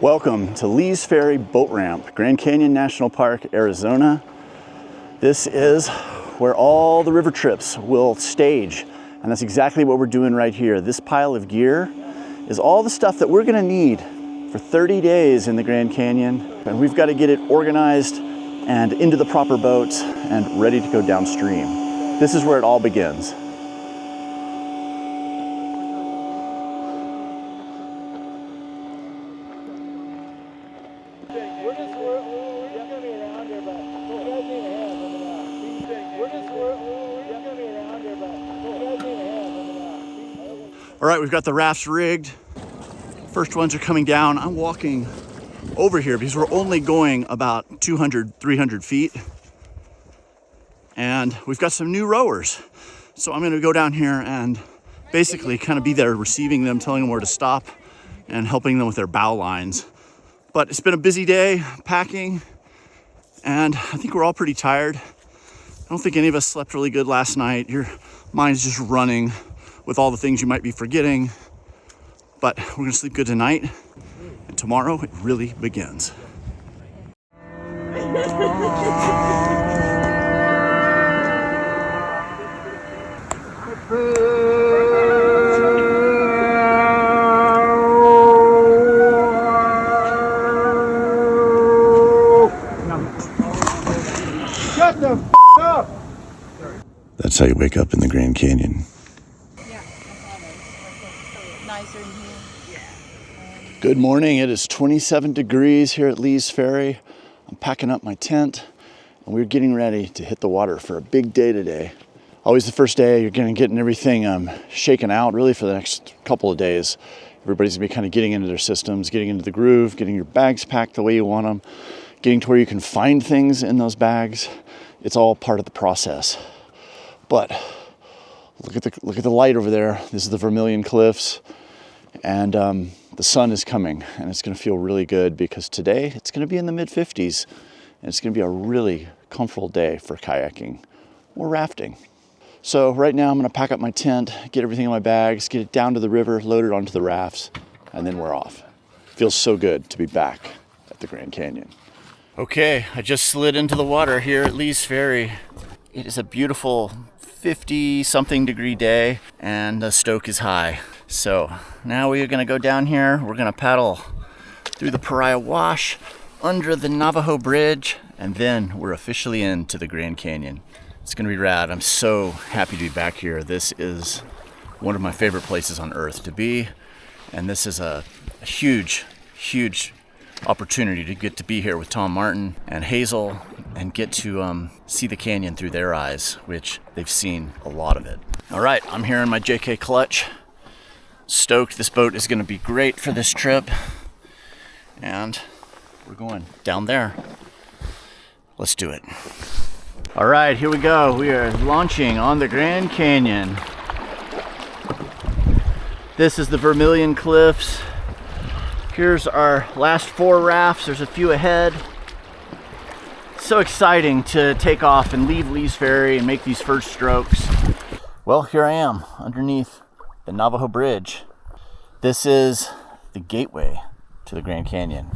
Welcome to Lee's Ferry Boat Ramp, Grand Canyon National Park, Arizona. This is where all the river trips will stage, and that's exactly what we're doing right here. This pile of gear is all the stuff that we're gonna need for 30 days in the Grand Canyon, and we've got to get it organized and into the proper boats and ready to go downstream. This is where it all begins. All right, we've got the rafts rigged. First ones are coming down. I'm walking over here because we're only going about 200, 300 feet. And we've got some new rowers. So I'm gonna go down here and basically kind of be there receiving them, telling them where to stop and helping them with their bow lines. But it's been a busy day packing, and I think we're all pretty tired. I don't think any of us slept really good last night. Your mind's just running with all the things you might be forgetting, but we're gonna sleep good tonight, and tomorrow it really begins. Shut the f*** up! That's how you wake up in the Grand Canyon. Good morning. It is 27 degrees here at Lee's Ferry. I'm packing up my tent and we're getting ready to hit the water for a big day today. Always the first day, you're getting everything shaken out really for the next couple of days. Everybody's gonna be kind of getting into their systems, getting into the groove, getting your bags packed the way you want them, getting to where you can find things in those bags. It's all part of the process. But look at the light over there. This is the Vermilion Cliffs, and the sun is coming, and it's going to feel really good because today it's going to be in the mid-50s, and it's going to be a really comfortable day for kayaking or rafting. So right now I'm going to pack up my tent, get everything in my bags, get it down to the river, load it onto the rafts, and then we're off. Feels so good to be back at the Grand Canyon. Okay, I just slid into the water here at Lee's Ferry. It is a beautiful 50-something degree day, and the stoke is high. So now we are gonna go down here. We're gonna paddle through the Pariah Wash, under the Navajo Bridge, and then we're officially into the Grand Canyon. It's gonna be rad. I'm so happy to be back here. This is one of my favorite places on earth to be, and this is a huge, huge opportunity to get to be here with Tom Martin and Hazel and get to see the canyon through their eyes, which they've seen a lot of it. All right, I'm here in my JK clutch. Stoked. This boat is going to be great for this trip, and we're going down there. Let's do it. All right, here we go. We are launching on the Grand Canyon. This is the Vermilion Cliffs. Here's our last 4 rafts. There's a few ahead. So exciting to take off and leave Lee's Ferry and make these first strokes. Well, here I am underneath the Navajo Bridge. This is the gateway to the Grand Canyon.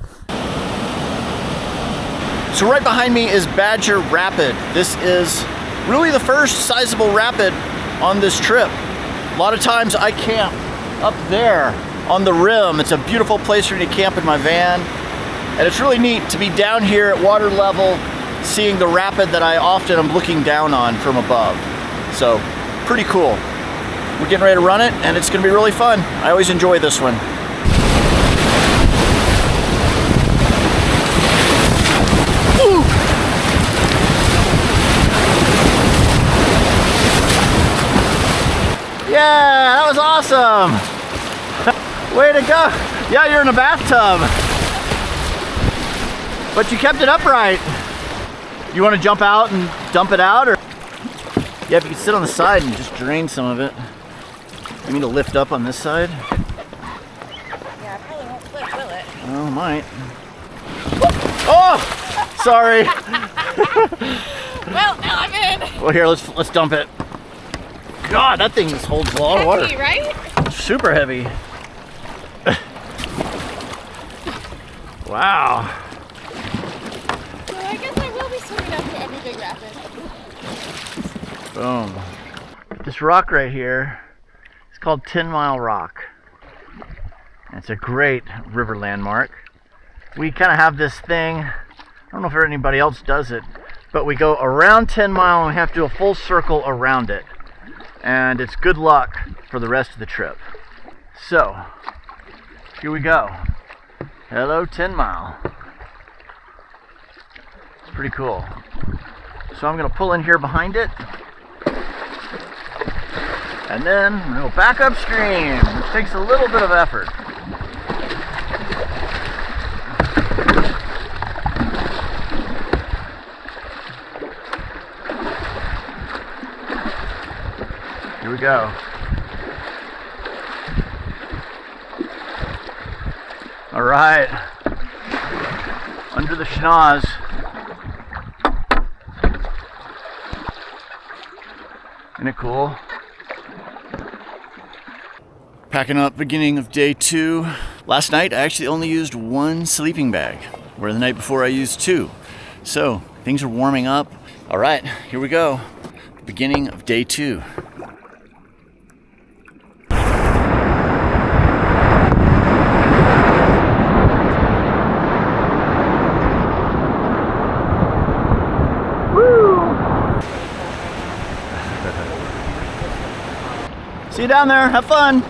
So right behind me is Badger Rapid. This is really the first sizable rapid on this trip. A lot of times I camp up there on the rim. It's a beautiful place for me to camp in my van. And it's really neat to be down here at water level, seeing the rapid that I often am looking down on from above. So pretty cool. We're getting ready to run it, and it's gonna be really fun. I always enjoy this one. Ooh. Yeah, that was awesome. Way to go. Yeah, you're in a bathtub. But you kept it upright. You want to jump out and dump it out, or? Yeah, if you could sit on the side and just drain some of it. You mean to lift up on this side? Yeah, it probably won't flip, will it? Oh, it might. Oh! Sorry. Well, now I'm in. Well, here, let's dump it. God, that thing just holds a lot of water. Heavy, right? Super heavy. Wow. So I guess I will be swimming after every big rapid. Boom. This rock right here is called 10 Mile Rock. And it's a great river landmark. We kind of have this thing, I don't know if anybody else does it, but we go around 10 Mile and we have to do a full circle around it. And it's good luck for the rest of the trip. So, here we go. Hello, 10 Mile. It's pretty cool. So I'm gonna pull in here behind it. And then we'll go back upstream, which takes a little bit of effort. Here we go. All right, under the schnoz. Isn't it cool? Packing up, beginning of day 2. Last night I actually only used 1 sleeping bag, where the night before I used 2. So things are warming up. All right, here we go. Beginning of day 2. See you down there. Have fun.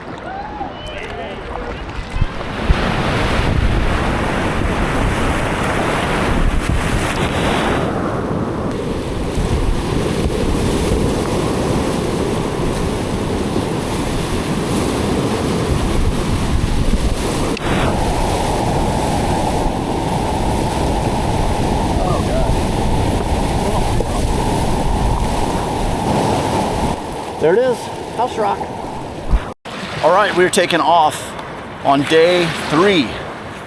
There it is. House rock. All right, we're taking off on day 3.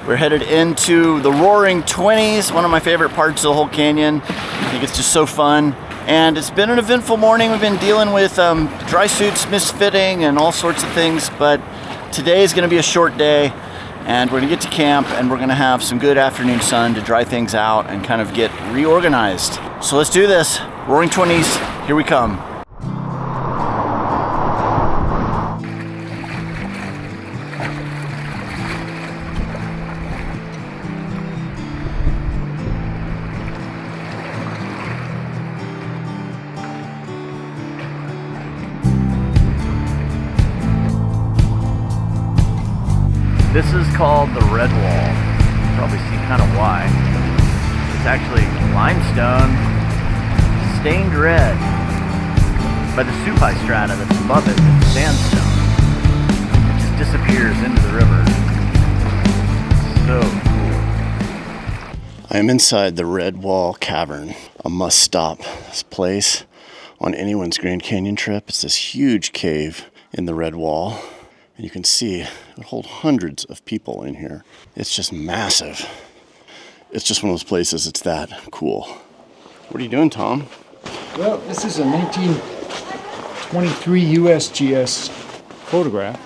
We're headed into the Roaring 20s, one of my favorite parts of the whole canyon. I think it's just so fun. And it's been an eventful morning. We've been dealing with dry suits misfitting and all sorts of things, but today is gonna be a short day and we're gonna get to camp and we're gonna have some good afternoon sun to dry things out and kind of get reorganized. So let's do this. Roaring 20s, here we come. This is called the Redwall. You probably see kind of why. It's actually limestone stained red by the supai strata that's above it. It's sandstone. It just disappears into the river. So cool. I am inside the Redwall Cavern, a must-stop place on anyone's Grand Canyon trip. It's this huge cave in the Redwall. And you can see it would hold hundreds of people in here. It's just massive. It's just one of those places, it's that cool. What are you doing, Tom? Well, this is a 1923 USGS photograph,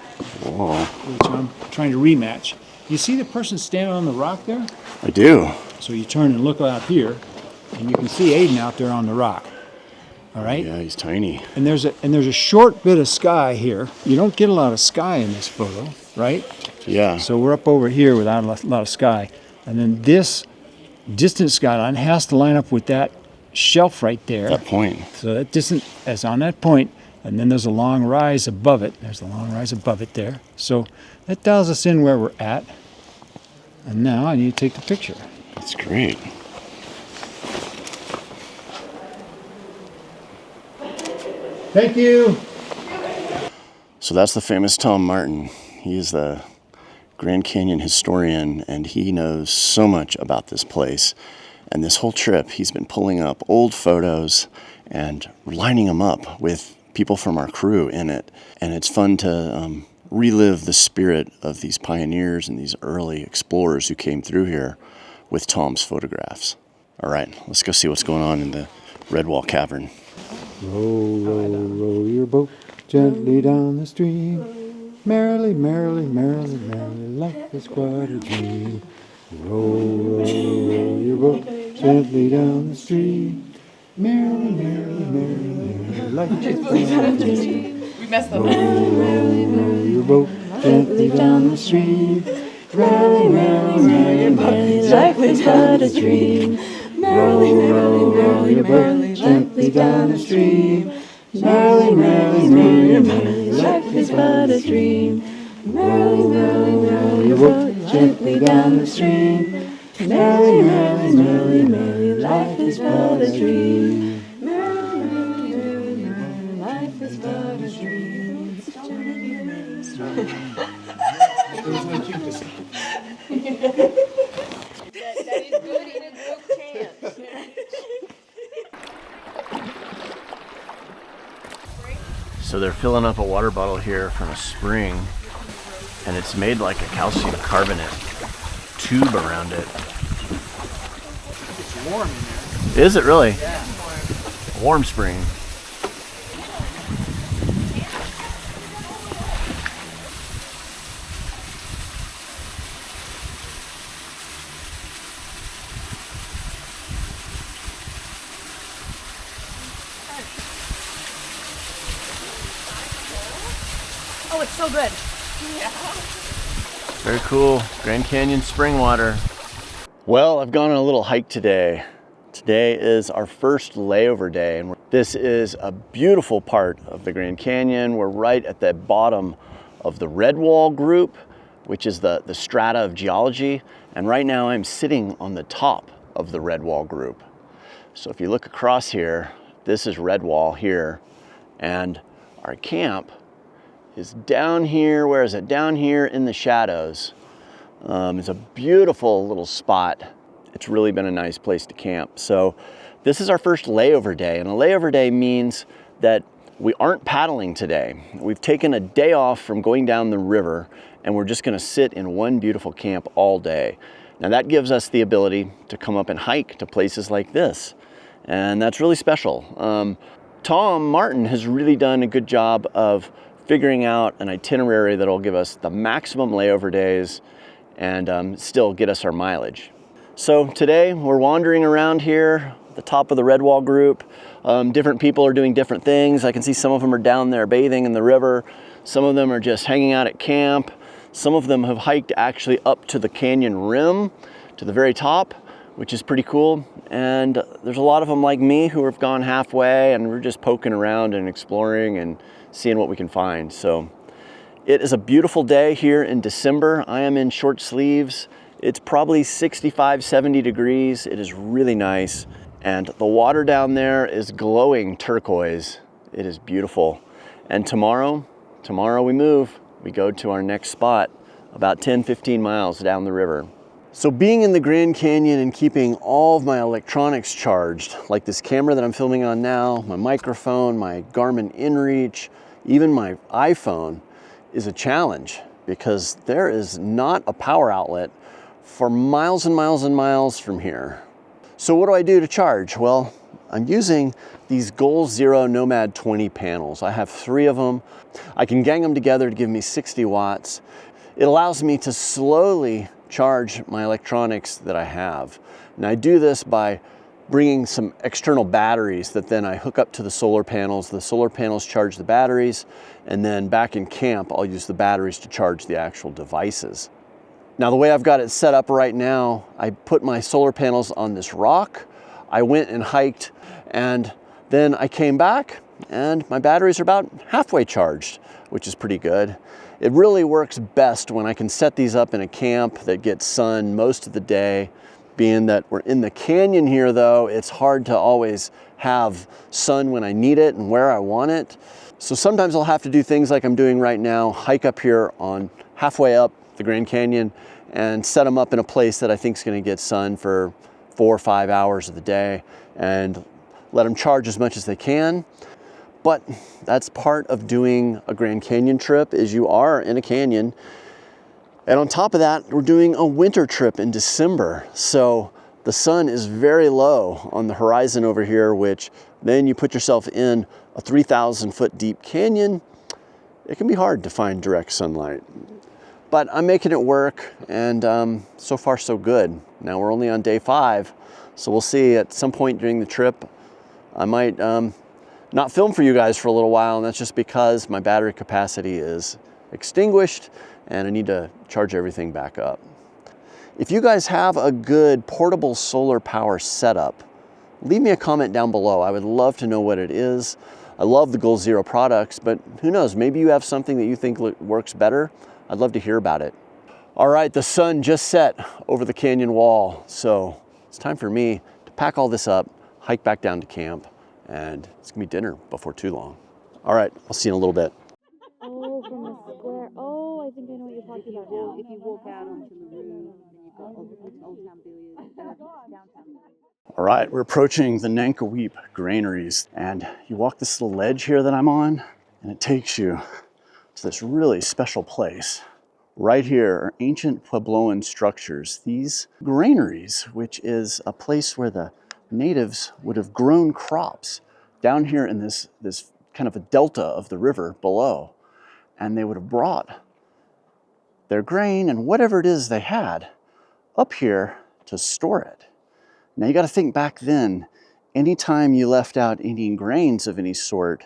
Whoa. which I'm trying to rematch. You see the person standing on the rock there? I do. So you turn and look out here, and you can see Aiden out there on the rock. All right? Yeah, he's tiny. And there's a short bit of sky here. You don't get a lot of sky in this photo, right? Yeah. So we're up over here without a lot of sky. And then this distant skyline has to line up with that shelf right there. That point. So that distant is on that point, and then there's a long rise above it. There's a long rise above it there. So that dials us in where we're at. And now I need to take the picture. That's great. Thank you. So that's the famous Tom Martin. He is the Grand Canyon historian, and he knows so much about this place. And this whole trip, he's been pulling up old photos and lining them up with people from our crew in it. And it's fun to relive the spirit of these pioneers and these early explorers who came through here with Tom's photographs. All right, let's go see what's going on in the Redwall Cavern. Row, row, row your boat gently down the stream. Merrily, merrily, merrily, merrily, life is quite a dream. Row, row your boat gently down the stream. Merrily, merrily, merrily, merrily, life is but a dream. We messed Row, up. row your boat gently down the stream. Merrily, merrily, merrily, merrily, life is but a dream. Row, row, row your boat gently down the stream. Merrily, merrily, merrily, merrily, life is but a dream. Row, row, row your boat gently down the stream. Merrily, merrily, merrily, merrily, life is but a dream. Merrily, merrily, merrily, merrily, life is but a dream. That is good in a group chant. So they're filling up a water bottle here from a spring, and it's made like a calcium carbonate tube around it. It's warm in there. Is it really? Yeah. A warm spring. Oh, it's so good. Very cool. Grand Canyon spring water. Well, I've gone on a little hike today. Today is our first layover day, and this is a beautiful part of the Grand Canyon. We're right at the bottom of the Redwall group, which is the strata of geology. And right now I'm sitting on the top of the Redwall group. So if you look across here, this is Redwall here, and our camp is down here. Where is it? Down here in the shadows. It's a beautiful little spot. It's really been a nice place to camp. So this is our first layover day, and a layover day means that we aren't paddling today. We've taken a day off from going down the river, and we're just gonna sit in one beautiful camp all day. Now that gives us the ability to come up and hike to places like this, and that's really special. Tom Martin has really done a good job of figuring out an itinerary that'll give us the maximum layover days and still get us our mileage. So today we're wandering around here at the top of the Redwall group. Different people are doing different things. I can see some of them are down there bathing in the river. Some of them are just hanging out at camp. Some of them have hiked actually up to the canyon rim, to the very top, which is pretty cool. And there's a lot of them like me who have gone halfway, and we're just poking around and exploring and seeing what we can find. So it is a beautiful day here in December. I am in short sleeves. It's probably 65, 70 degrees. It is really nice. And the water down there is glowing turquoise. It is beautiful. And tomorrow we move. We go to our next spot about 10, 15 miles down the river. So being in the Grand Canyon and keeping all of my electronics charged, like this camera that I'm filming on now, my microphone, my Garmin InReach, even my iPhone, is a challenge because there is not a power outlet for miles and miles and miles from here. So what do I do to charge? Well, I'm using these Goal Zero Nomad 20 panels. I have 3 of them. I can gang them together to give me 60 watts. It allows me to slowly charge my electronics that I have. And I do this by bringing some external batteries that then I hook up to the solar panels. The solar panels charge the batteries, and then back in camp, I'll use the batteries to charge the actual devices. Now, the way I've got it set up right now, I put my solar panels on this rock. I went and hiked, and then I came back, and my batteries are about halfway charged, which is pretty good. It really works best when I can set these up in a camp that gets sun most of the day. Being that we're in the canyon here though, it's hard to always have sun when I need it and where I want it. So sometimes I'll have to do things like I'm doing right now, hike up here on halfway up the Grand Canyon and set them up in a place that I think is going to get sun for 4 or 5 hours of the day and let them charge as much as they can. But that's part of doing a Grand Canyon trip, is you are in a canyon. And on top of that, we're doing a winter trip in December. So the sun is very low on the horizon over here, which then you put yourself in a 3,000 foot deep canyon. It can be hard to find direct sunlight. but I'm making it work, and so far so good. Now we're only on day 5, so we'll see. At some point during the trip, I might not film for you guys for a little while, and that's just because my battery capacity is extinguished and I need to charge everything back up. If you guys have a good portable solar power setup, leave me a comment down below. I would love to know what it is. I love the Goal Zero products, but who knows, maybe you have something that you think works better. I'd love to hear about it. All right, the sun just set over the canyon wall, so it's time for me to pack all this up, hike back down to camp, and it's gonna be dinner before too long. All right, I'll see you in a little bit. Oh, from the square. Oh, I think I know what you're talking about now. If you walk out onto the road, and you've got Old Town Billiard, downtown. All right, we're approaching the Nankoweap Granaries, and you walk this little ledge here that I'm on, and it takes you to this really special place. Right here are ancient Puebloan structures. These granaries, which is a place where the natives would have grown crops down here in this kind of a delta of the river below. And they would have brought their grain and whatever it is they had up here to store it. Now you got to think back then, anytime you left out any grains of any sort,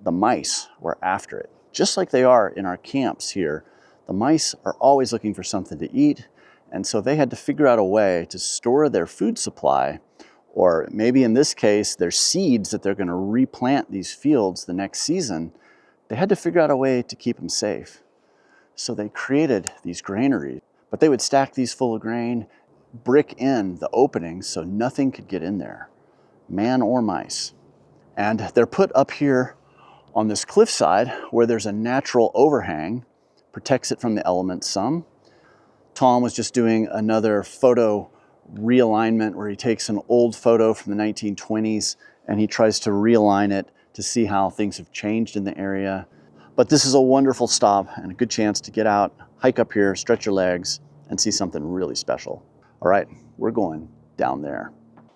the mice were after it. Just like they are in our camps here, the mice are always looking for something to eat, and so they had to figure out a way to store their food supply, or maybe in this case, their seeds that they're going to replant these fields the next season. They had to figure out a way to keep them safe. So they created these granaries, but they would stack these full of grain, brick in the openings so nothing could get in there, man or mice. And they're put up here on this cliffside where there's a natural overhang, protects it from the elements some. Tom was just doing another photo realignment where he takes an old photo from the 1920s and he tries to realign it to see how things have changed in the area. But this is a wonderful stop and a good chance to get out, hike up here, stretch your legs, and see something really special. All right, we're going down there.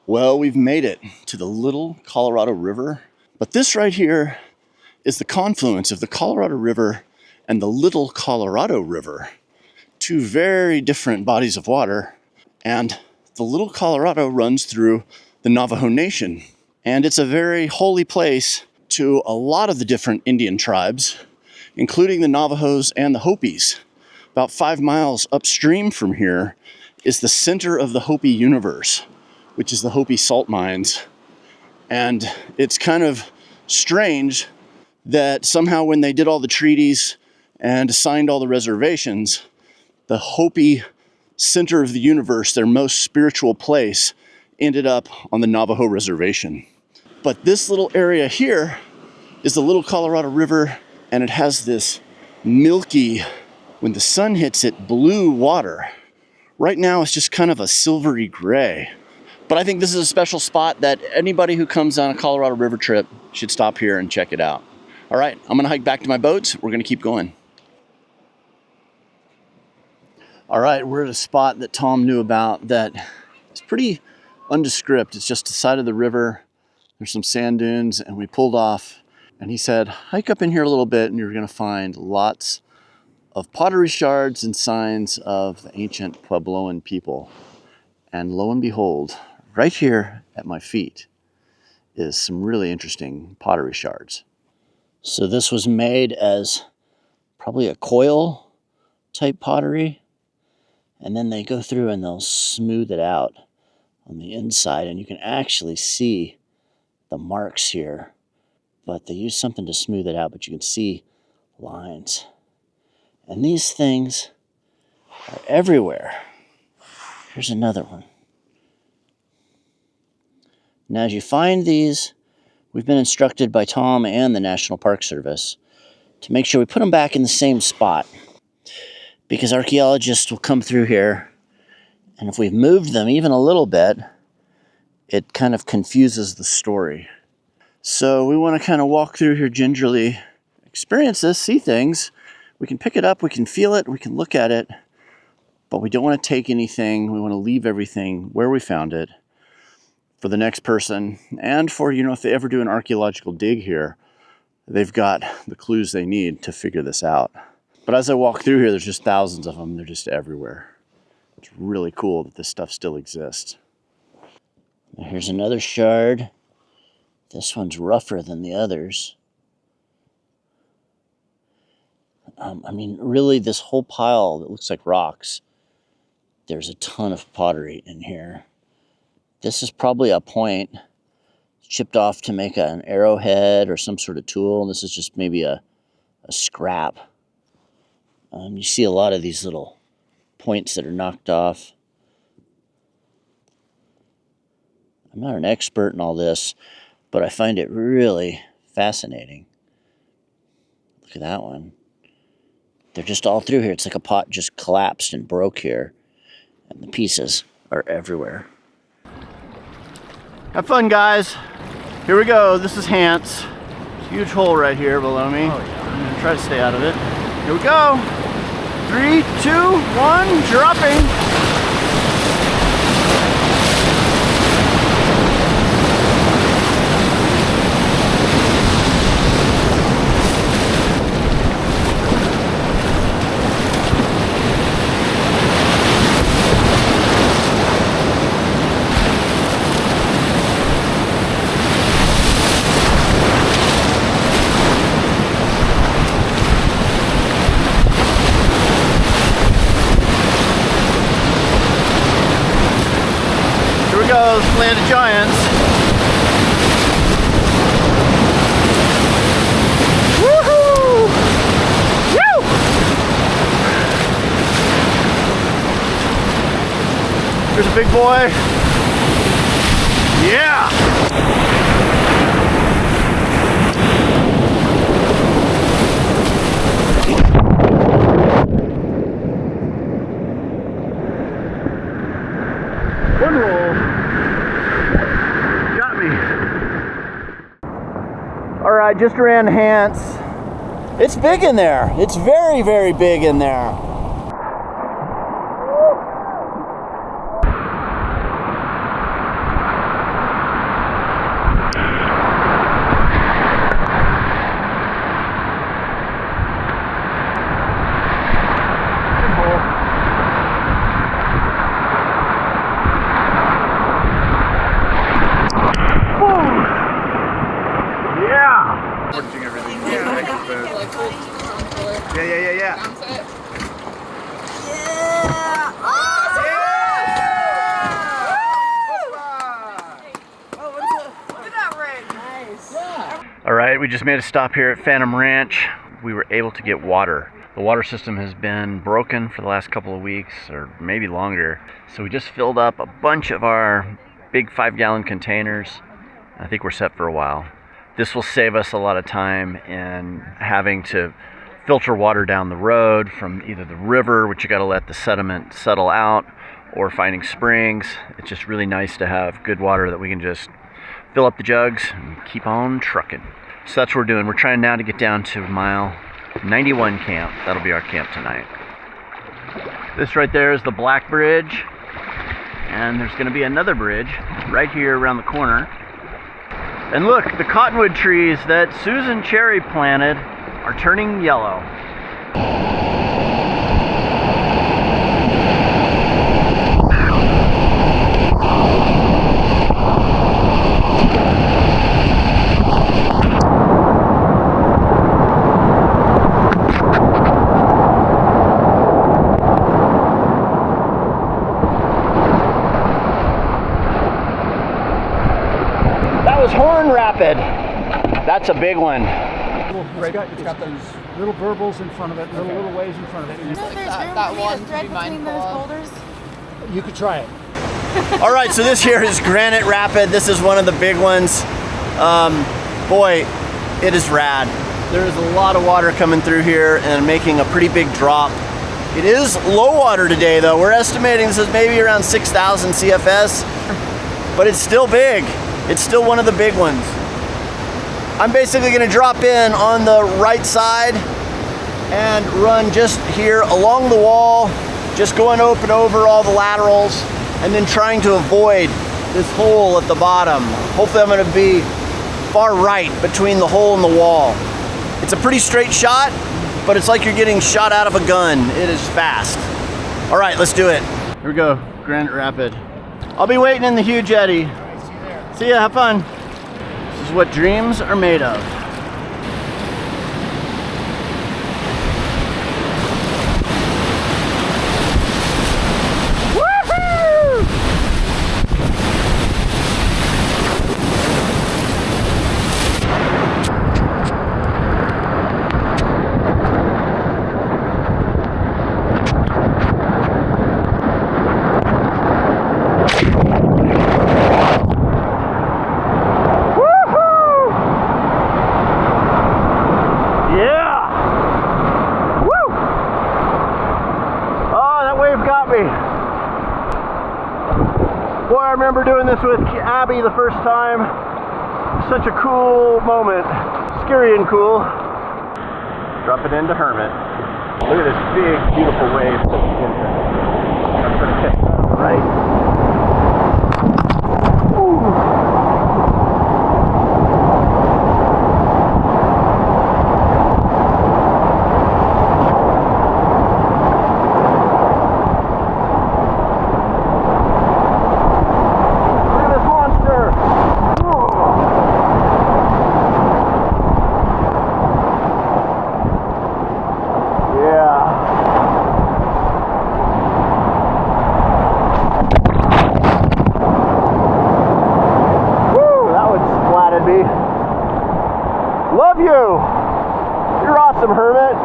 Well, we've made it to the Little Colorado River, but this right here is the confluence of the Colorado River and the Little Colorado River. Two very different bodies of water, and the Little Colorado runs through the Navajo Nation. And it's a very holy place to a lot of the different Indian tribes, including the Navajos and the Hopis. About 5 miles upstream from here is the center of the Hopi universe, which is the Hopi salt mines. And it's kind of strange that somehow when they did all the treaties and assigned all the reservations, the Hopi center of the universe, their most spiritual place, ended up on the Navajo reservation. But this little area here is the Little Colorado River, and it has this milky, when the sun hits it, blue water. Right now it's just kind of a silvery gray. But I think this is a special spot that anybody who comes on a Colorado River trip should stop here and check it out. All right, I'm gonna hike back to my boats. We're gonna keep going. All right, we're at a spot that Tom knew about that is pretty undescript. It's just the side of the river. There's some sand dunes, and we pulled off. And he said, hike up in here a little bit and you're gonna find lots of pottery shards and signs of the ancient Puebloan people. And lo and behold, right here at my feet is some really interesting pottery shards. So this was made as probably a coil type pottery. And then they go through and they'll smooth it out on the inside. And you can actually see the marks here. But they use something to smooth it out, but you can see lines. And these things are everywhere. Here's another one. Now, as you find these, we've been instructed by Tom and the National Park Service to make sure we put them back in the same spot, because archaeologists will come through here, and if we've moved them even a little bit, it kind of confuses the story. So we want to kind of walk through here gingerly, experience this, see things. We can pick it up, we can feel it, we can look at it, but we don't want to take anything. We want to leave everything where we found it for the next person, and for, if they ever do an archaeological dig here, they've got the clues they need to figure this out. But as I walk through here, there's just thousands of them. They're just everywhere. It's really cool that this stuff still exists. Here's another shard. This one's rougher than the others. I mean, really, this whole pile that looks like rocks, there's a ton of pottery in here. This is probably a point chipped off to make an arrowhead or some sort of tool. And this is just maybe a scrap. You see a lot of these little points that are knocked off. I'm not an expert in all this, but I find it really fascinating. Look at that one. They're just all through here. It's like a pot just collapsed and broke here, and the pieces are everywhere. Have fun, guys. Here we go. This is Hance. Huge hole right here below me. Oh, yeah. I'm gonna try to stay out of it. Here we go. 3, 2, 1, dropping. Land of Giants. Woohoo! Woo! Here's a big boy. Yeah! One roll. Alright, just ran Hance. It's big in there. It's very, very big in there. Alright, we just made a stop here at Phantom Ranch. We were able to get water. The water system has been broken for the last couple of weeks, or maybe longer. So we just filled up a bunch of our big 5-gallon containers. I think we're set for a while. This will save us a lot of time in having to filter water down the road from either the river, which you got to let the sediment settle out, or finding springs. It's just really nice to have good water that we can just fill up the jugs and keep on trucking. So that's what we're doing. We're trying now to get down to mile 91 camp. That'll be our camp tonight. This right there is the Black Bridge, and there's going to be another bridge right here around the corner. And look, the cottonwood trees that Susan Cherry planted are turning yellow. That's a big one. It's got those little burbles in front of it, little waves in front of it. You know, there's that one to be mindful of. Boulders. You could try it. All right, so this here is Granite Rapid. This is one of the big ones. Boy, it is rad. There is a lot of water coming through here and making a pretty big drop. It is low water today, though. We're estimating this is maybe around 6,000 CFS, but it's still big. It's still one of the big ones. I'm basically going to drop in on the right side and run just here along the wall, just going open over all the laterals, and then trying to avoid this hole at the bottom. Hopefully I'm going to be far right between the hole and the wall. It's a pretty straight shot, but it's like you're getting shot out of a gun. It is fast. All right, let's do it. Here we go, Granite Rapid. I'll be waiting in the huge eddy. See ya, have fun. This is what dreams are made of. I remember doing this with Abby the first time. Such a cool moment. Scary and cool. Drop it into Hermit. Look at this big, beautiful wave that's in here. I'm gonna catch that right. Ooh. Love you! You're awesome, Hermit.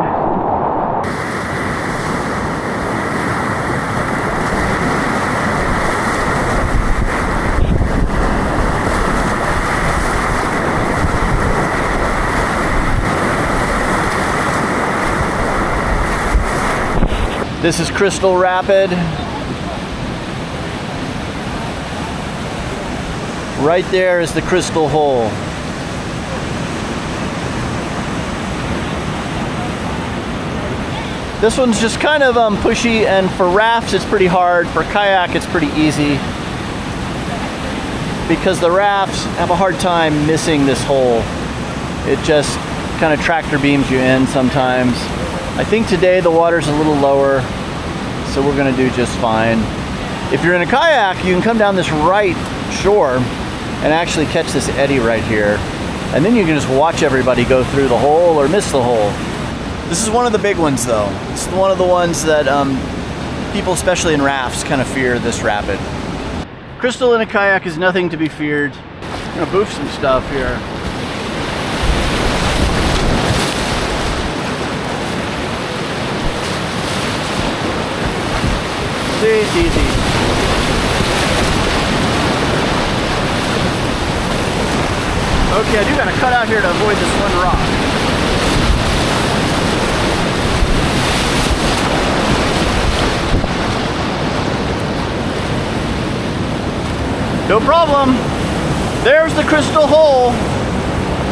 This is Crystal Rapid. Right there is the Crystal Hole. This one's just kind of pushy, and for rafts it's pretty hard. For kayak it's pretty easy, because the rafts have a hard time missing this hole. It just kind of tractor beams you in sometimes. I think today the water's a little lower, so we're gonna do just fine. If you're in a kayak, you can come down this right shore and actually catch this eddy right here, and then you can just watch everybody go through the hole or miss the hole. This is one of the big ones though. It's one of the ones that people, especially in rafts, kind of fear this rapid. Crystal in a kayak is nothing to be feared. I'm gonna boof some stuff here. See, it's easy. Okay, I do gotta cut out here to avoid this one rock. No problem. There's the Crystal Hole.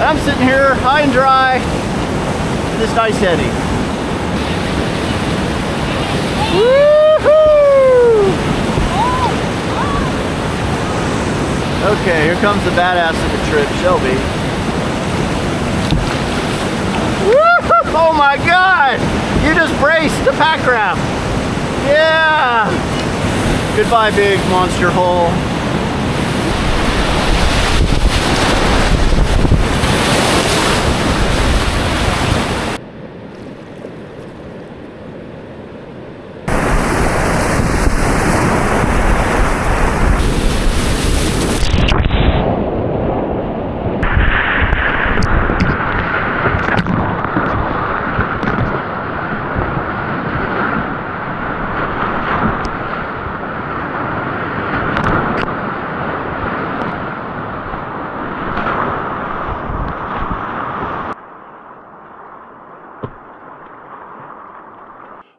I'm sitting here high and dry in this nice eddy. Woohoo! Okay, here comes the badass of the trip, Shelby. Woohoo! Oh my God! You just braced the Packraft. Yeah! Goodbye, big monster hole.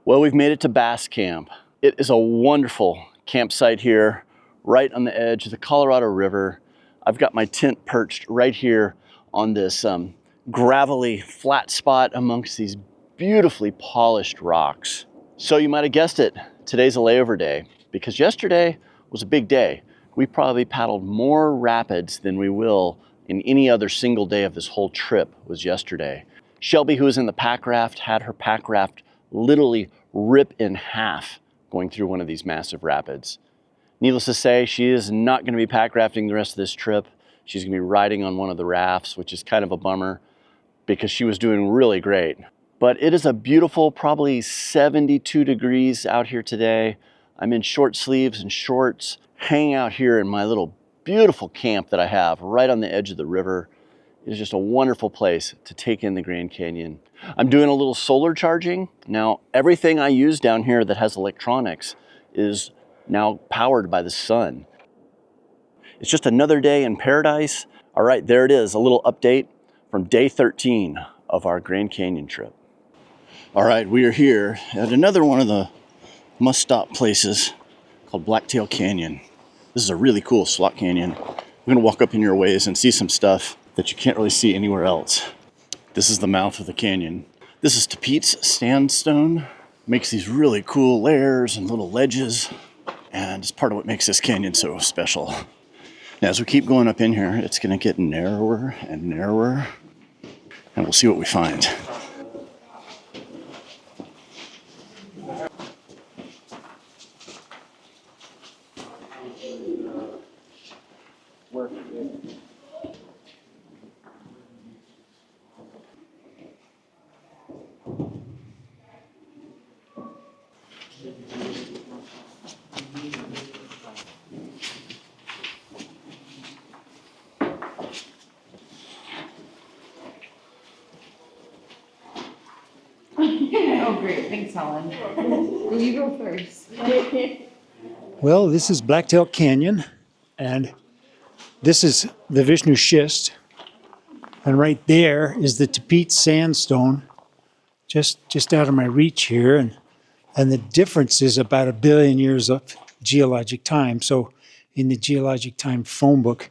Well, we've made it to Bass Camp. It is a wonderful campsite here, right on the edge of the Colorado River. I've got my tent perched right here on this gravelly flat spot amongst these beautifully polished rocks. So you might have guessed it, today's a layover day, because yesterday was a big day. We probably paddled more rapids than we will in any other single day of this whole trip was yesterday. Shelby, who was in the Packraft, had her Packraft literally rip in half going through one of these massive rapids. Needless to say, she is not going to be Packrafting the rest of this trip. She's going to be riding on one of the rafts, which is kind of a bummer because she was doing really great. But it is a beautiful, probably 72 degrees out here today. I'm in short sleeves and shorts, hanging out here in my little beautiful camp that I have right on the edge of the river. It is just a wonderful place to take in the Grand Canyon. I'm doing a little solar charging. Now, everything I use down here that has electronics is now powered by the sun. It's just another day in paradise. All right, there it is, a little update from day 13 of our Grand Canyon trip. All right, we are here at another one of the must-stop places called Blacktail Canyon. This is a really cool slot canyon. We're gonna walk up in your ways and see some stuff that you can't really see anywhere else. This is the mouth of the canyon. This is Tapete's sandstone. Makes these really cool layers and little ledges, and it's part of what makes this canyon so special. Now, as we keep going up in here, it's gonna get narrower and narrower, and we'll see what we find. Oh, great. Thanks, Helen. Will you go first? Well, this is Blacktail Canyon, and this is the Vishnu Schist. And right there is the Tapete sandstone, just out of my reach here. And the difference is about 1 billion years of geologic time. So in the geologic time phone book,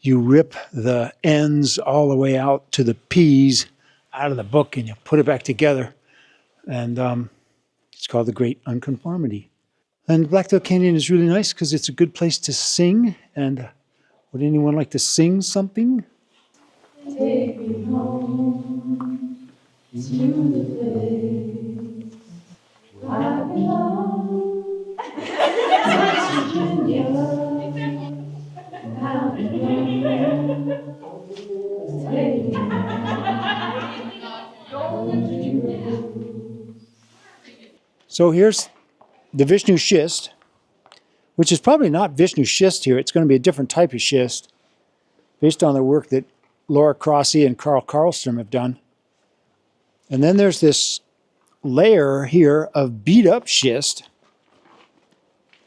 you rip the ends all the way out to the P's out of the book and you put it back together. And it's called the Great Unconformity. And Blacktail Canyon is really nice because it's a good place to sing. And would anyone like to sing something? Take me home to the place I belong. Virginia, how to take me home. So here's the Vishnu Schist, which is probably not Vishnu Schist here. It's going to be a different type of schist based on the work that Laura Crossie and Carl Karlstrom have done. And then there's this layer here of beat up schist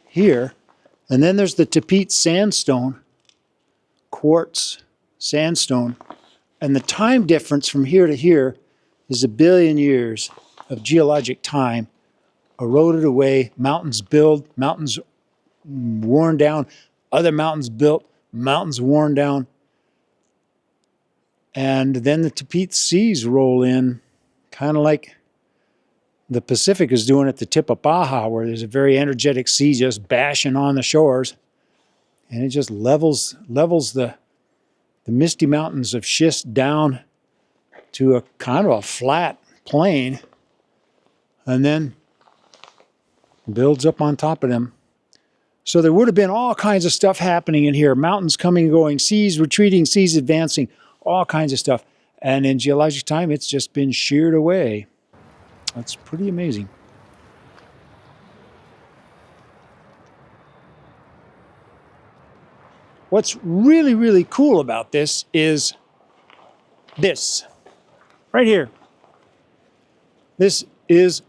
here. And then there's the Tapete sandstone, quartz sandstone. And the time difference from here to here is 1 billion years of geologic time eroded away, mountains built, mountains worn down, other mountains built, mountains worn down. And then the Tapete seas roll in, kind of like the Pacific is doing at the tip of Baja, where there's a very energetic sea just bashing on the shores. And it just levels the misty mountains of schist down to a kind of a flat plain, and then builds up on top of them. So there would have been all kinds of stuff happening in here. Mountains coming and going, seas retreating, seas advancing, all kinds of stuff. And in geologic time, it's just been sheared away. That's pretty amazing. What's really, really cool about this is this, right here. This is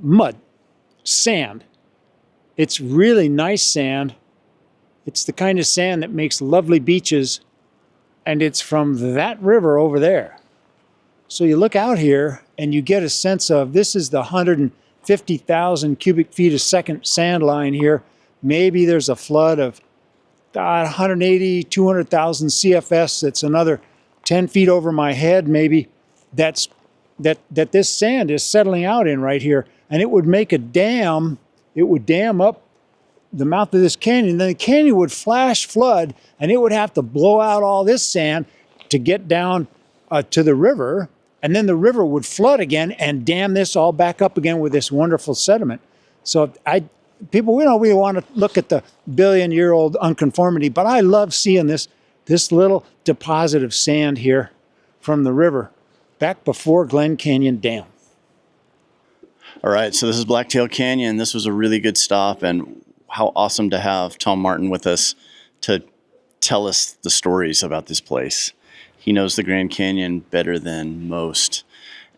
mud, sand. It's really nice sand. It's the kind of sand that makes lovely beaches, and it's from that river over there. So you look out here and you get a sense of, this is the 150,000 cubic feet a second sand line here. Maybe there's a flood of 180, 200,000 CFS. That's another 10 feet over my head, maybe. That this sand is settling out in right here. And it would make a dam. It would dam up the mouth of this canyon. Then the canyon would flash flood, and it would have to blow out all this sand to get down to the river. and then the river would flood again and dam this all back up again with this wonderful sediment. So people, we want to look at the billion-year-old unconformity, but I love seeing this little deposit of sand here from the river back before Glen Canyon Dam. All right, so this is Blacktail Canyon. This was a really good stop, and how awesome to have Tom Martin with us to tell us the stories about this place. He knows the Grand Canyon better than most,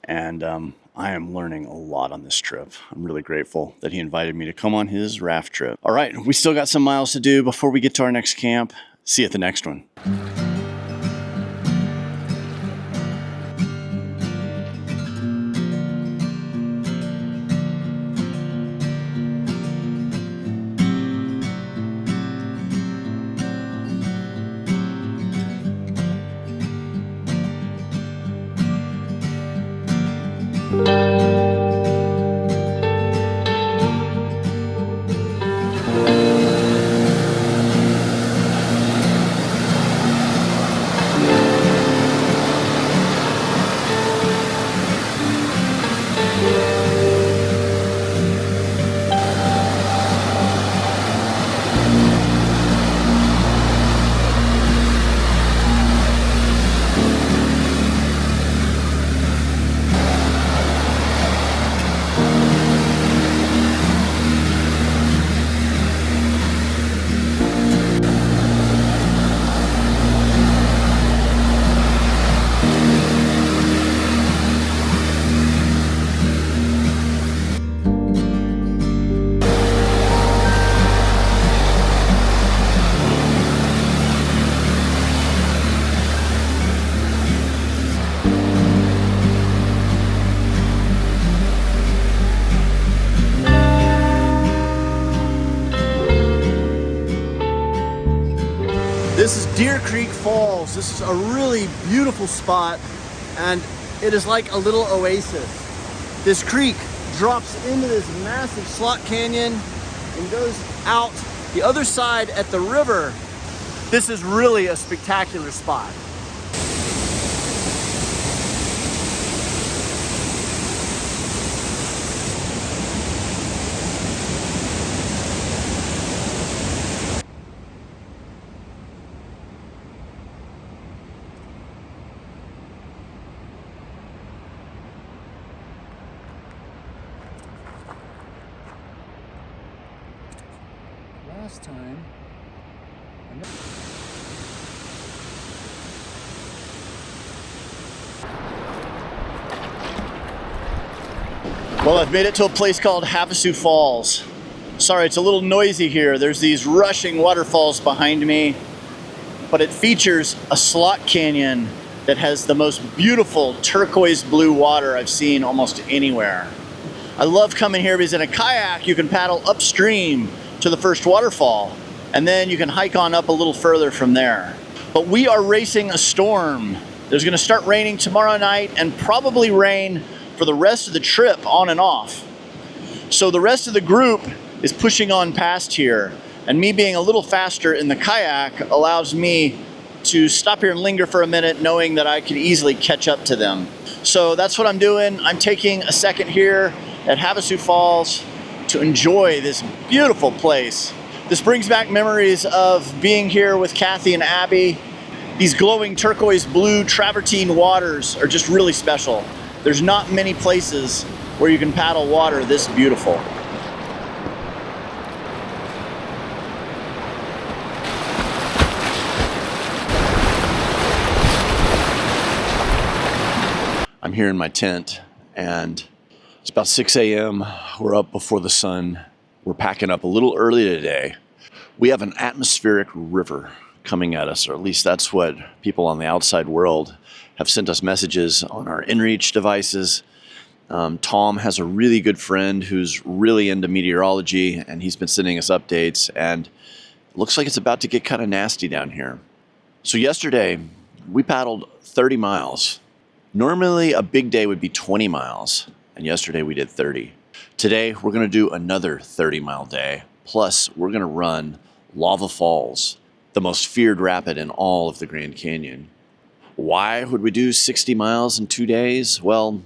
and I am learning a lot on this trip. I'm really grateful that he invited me to come on his raft trip. All right, we still got some miles to do before we get to our next camp. See you at the next one. This is Deer Creek Falls. This is a really beautiful spot, and it is like a little oasis. This creek drops into this massive slot canyon and goes out the other side at the river. This is really a spectacular spot. Last time. Well, I've made it to a place called Havasu Falls. Sorry, it's a little noisy here. There's these rushing waterfalls behind me, but it features a slot canyon that has the most beautiful turquoise blue water I've seen almost anywhere. I love coming here because in a kayak you can paddle upstream to the first waterfall, and then you can hike on up a little further from there. But we are racing a storm. There's gonna start raining tomorrow night and probably rain for the rest of the trip on and off. So the rest of the group is pushing on past here, and me being a little faster in the kayak allows me to stop here and linger for a minute, knowing that I could easily catch up to them. So that's what I'm doing. I'm taking a second here at Havasu Falls to enjoy this beautiful place. This brings back memories of being here with Kathy and Abby. These glowing turquoise blue travertine waters are just really special. There's not many places where you can paddle water this beautiful. I'm here in my tent, and it's about 6 a.m. We're up before the sun. We're packing up a little early today. We have an atmospheric river coming at us, or at least that's what people on the outside world have sent us messages on our inReach devices. Tom has a really good friend who's really into meteorology, and he's been sending us updates, and it looks like it's about to get kind of nasty down here. So yesterday, we paddled 30 miles. Normally, a big day would be 20 miles, and yesterday we did 30. Today, we're going to do another 30-mile day, plus we're going to run Lava Falls, the most feared rapid in all of the Grand Canyon. Why would we do 60 miles in 2 days? Well,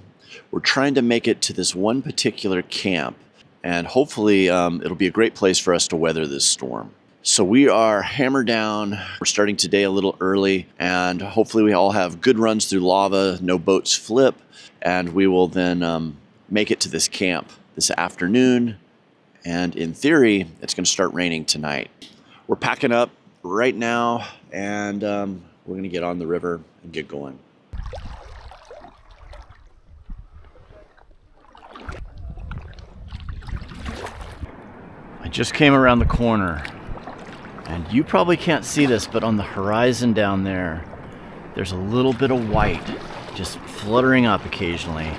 we're trying to make it to this one particular camp, and hopefully it'll be a great place for us to weather this storm. So we are hammered down. We're starting today a little early, and hopefully we all have good runs through lava, no boats flip, and we will then make it to this camp this afternoon. And in theory, it's going to start raining tonight. We're packing up right now, and we're going to get on the river and get going. I just came around the corner, and you probably can't see this, but on the horizon down there, there's a little bit of white just fluttering up occasionally.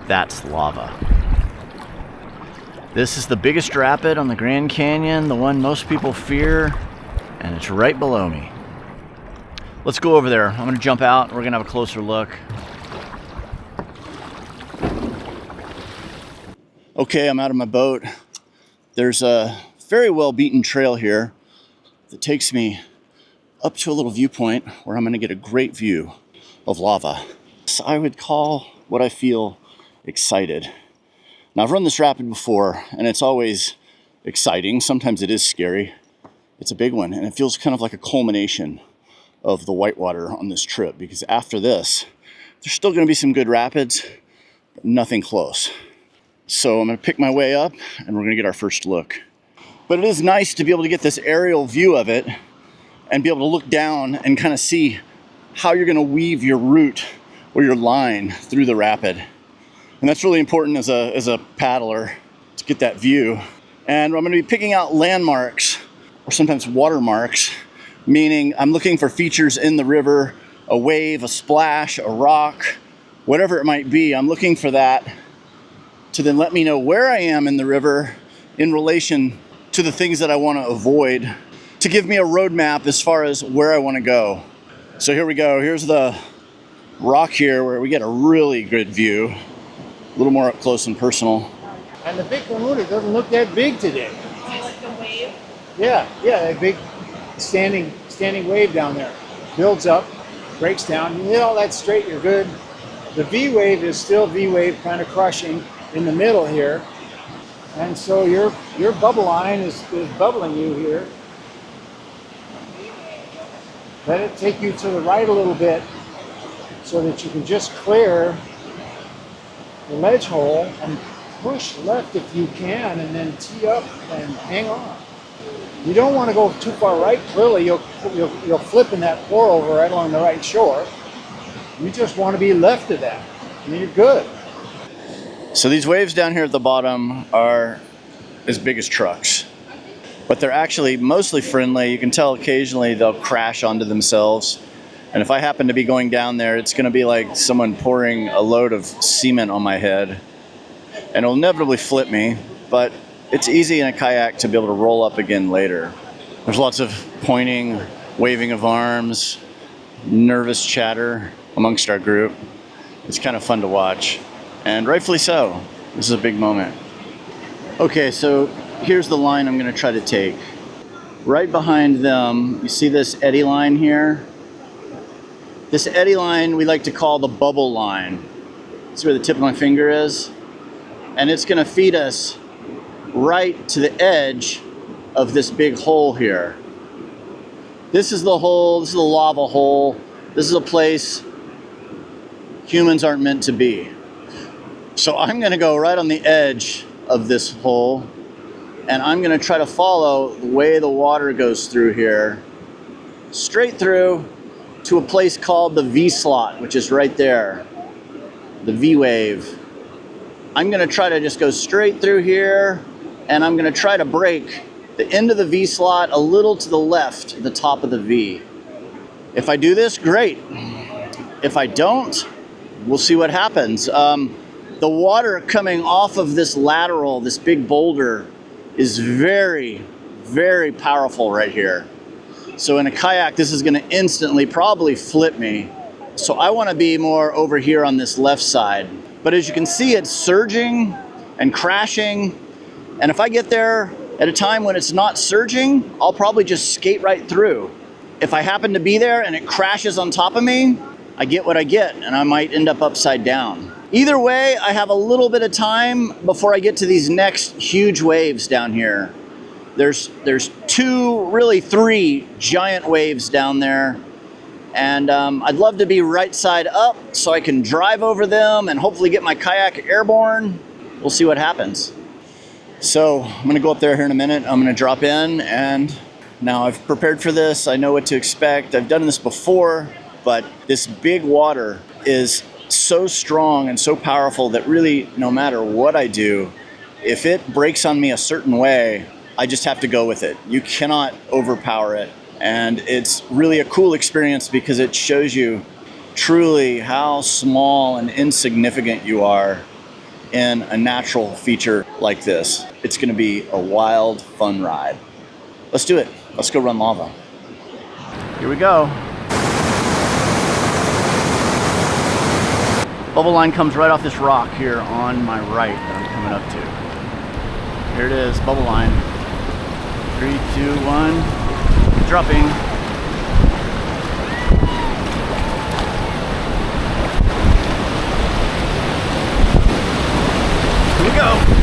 That's lava. This is the biggest rapid on the Grand Canyon, the one most people fear, and it's right below me. Let's go over there. I'm gonna jump out and we're gonna have a closer look. Okay, I'm out of my boat. There's a very well beaten trail here that takes me up to a little viewpoint where I'm gonna get a great view of lava. So I would call what I feel excited. Now I've run this rapid before and it's always exciting. Sometimes it is scary. It's a big one and it feels kind of like a culmination of the whitewater on this trip, because after this, there's still gonna be some good rapids, but nothing close. So I'm gonna pick my way up and we're gonna get our first look. But it is nice to be able to get this aerial view of it and be able to look down and kind of see how you're gonna weave your route or your line through the rapid. And that's really important as a paddler to get that view. And I'm gonna be picking out landmarks or sometimes watermarks, meaning I'm looking for features in the river, a wave, a splash, a rock, whatever it might be. I'm looking for that to then let me know where I am in the river in relation to the things that I want to avoid, to give me a roadmap as far as where I want to go. So here we go. Here's the rock here where we get a really good view, a little more up close and personal. And the big kahuna doesn't look that big today. Like the wave. Yeah, that big standing wave down there. Builds up, breaks down. You hit all that straight, you're good. The V wave is still V wave, kind of crushing in the middle here. And so your bubble line is bubbling you here. Let it take you to the right a little bit so that you can just clear the ledge hole and push left if you can, and then tee up and hang on. You don't want to go too far right. Clearly, you'll flip in that pour over right along the right shore. You just want to be left of that, and you're good. So these waves down here at the bottom are as big as trucks, but they're actually mostly friendly. You can tell occasionally they'll crash onto themselves. And if I happen to be going down there, it's going to be like someone pouring a load of cement on my head, and it'll inevitably flip me, but it's easy in a kayak to be able to roll up again later. There's lots of pointing, waving of arms, nervous chatter amongst our group. It's kind of fun to watch, and rightfully so. This is a big moment. Okay, so here's the line I'm going to try to take. Right behind them, you see this eddy line here? This eddy line we like to call the bubble line. See where the tip of my finger is? And it's going to feed us right to the edge of this big hole here. This is the hole, this is the lava hole. This is a place humans aren't meant to be. So I'm gonna go right on the edge of this hole, and I'm gonna try to follow the way the water goes through here, straight through to a place called the V slot, which is right there, the V wave. I'm gonna try to just go straight through here, and I'm gonna try to break the end of the V slot a little to the left, the top of the V. If I do this, great. If I don't, we'll see what happens. The water coming off of this lateral, this big boulder, is very, very powerful right here. So in a kayak, this is gonna instantly probably flip me. So I wanna be more over here on this left side. But as you can see, it's surging and crashing. And if I get there at a time when it's not surging, I'll probably just skate right through. if I happen to be there and it crashes on top of me, I get what I get, and I might end up upside down. Either way, I have a little bit of time before I get to these next huge waves down here. There's two, really three giant waves down there, and I'd love to be right side up so I can drive over them and hopefully get my kayak airborne. We'll see what happens. So I'm gonna go up there here in a minute. I'm gonna drop in, and now I've prepared for this. I know what to expect. I've done this before, but this big water is so strong and so powerful that really no matter what I do, if it breaks on me a certain way, I just have to go with it. You cannot overpower it. And it's really a cool experience because it shows you truly how small and insignificant you are in a natural feature like this. It's gonna be a wild, fun ride. Let's do it. Let's go run lava. Here we go. Bubble line comes right off this rock here on my right that I'm coming up to. Here it is, bubble line. 3, 2, 1, dropping. Here we go.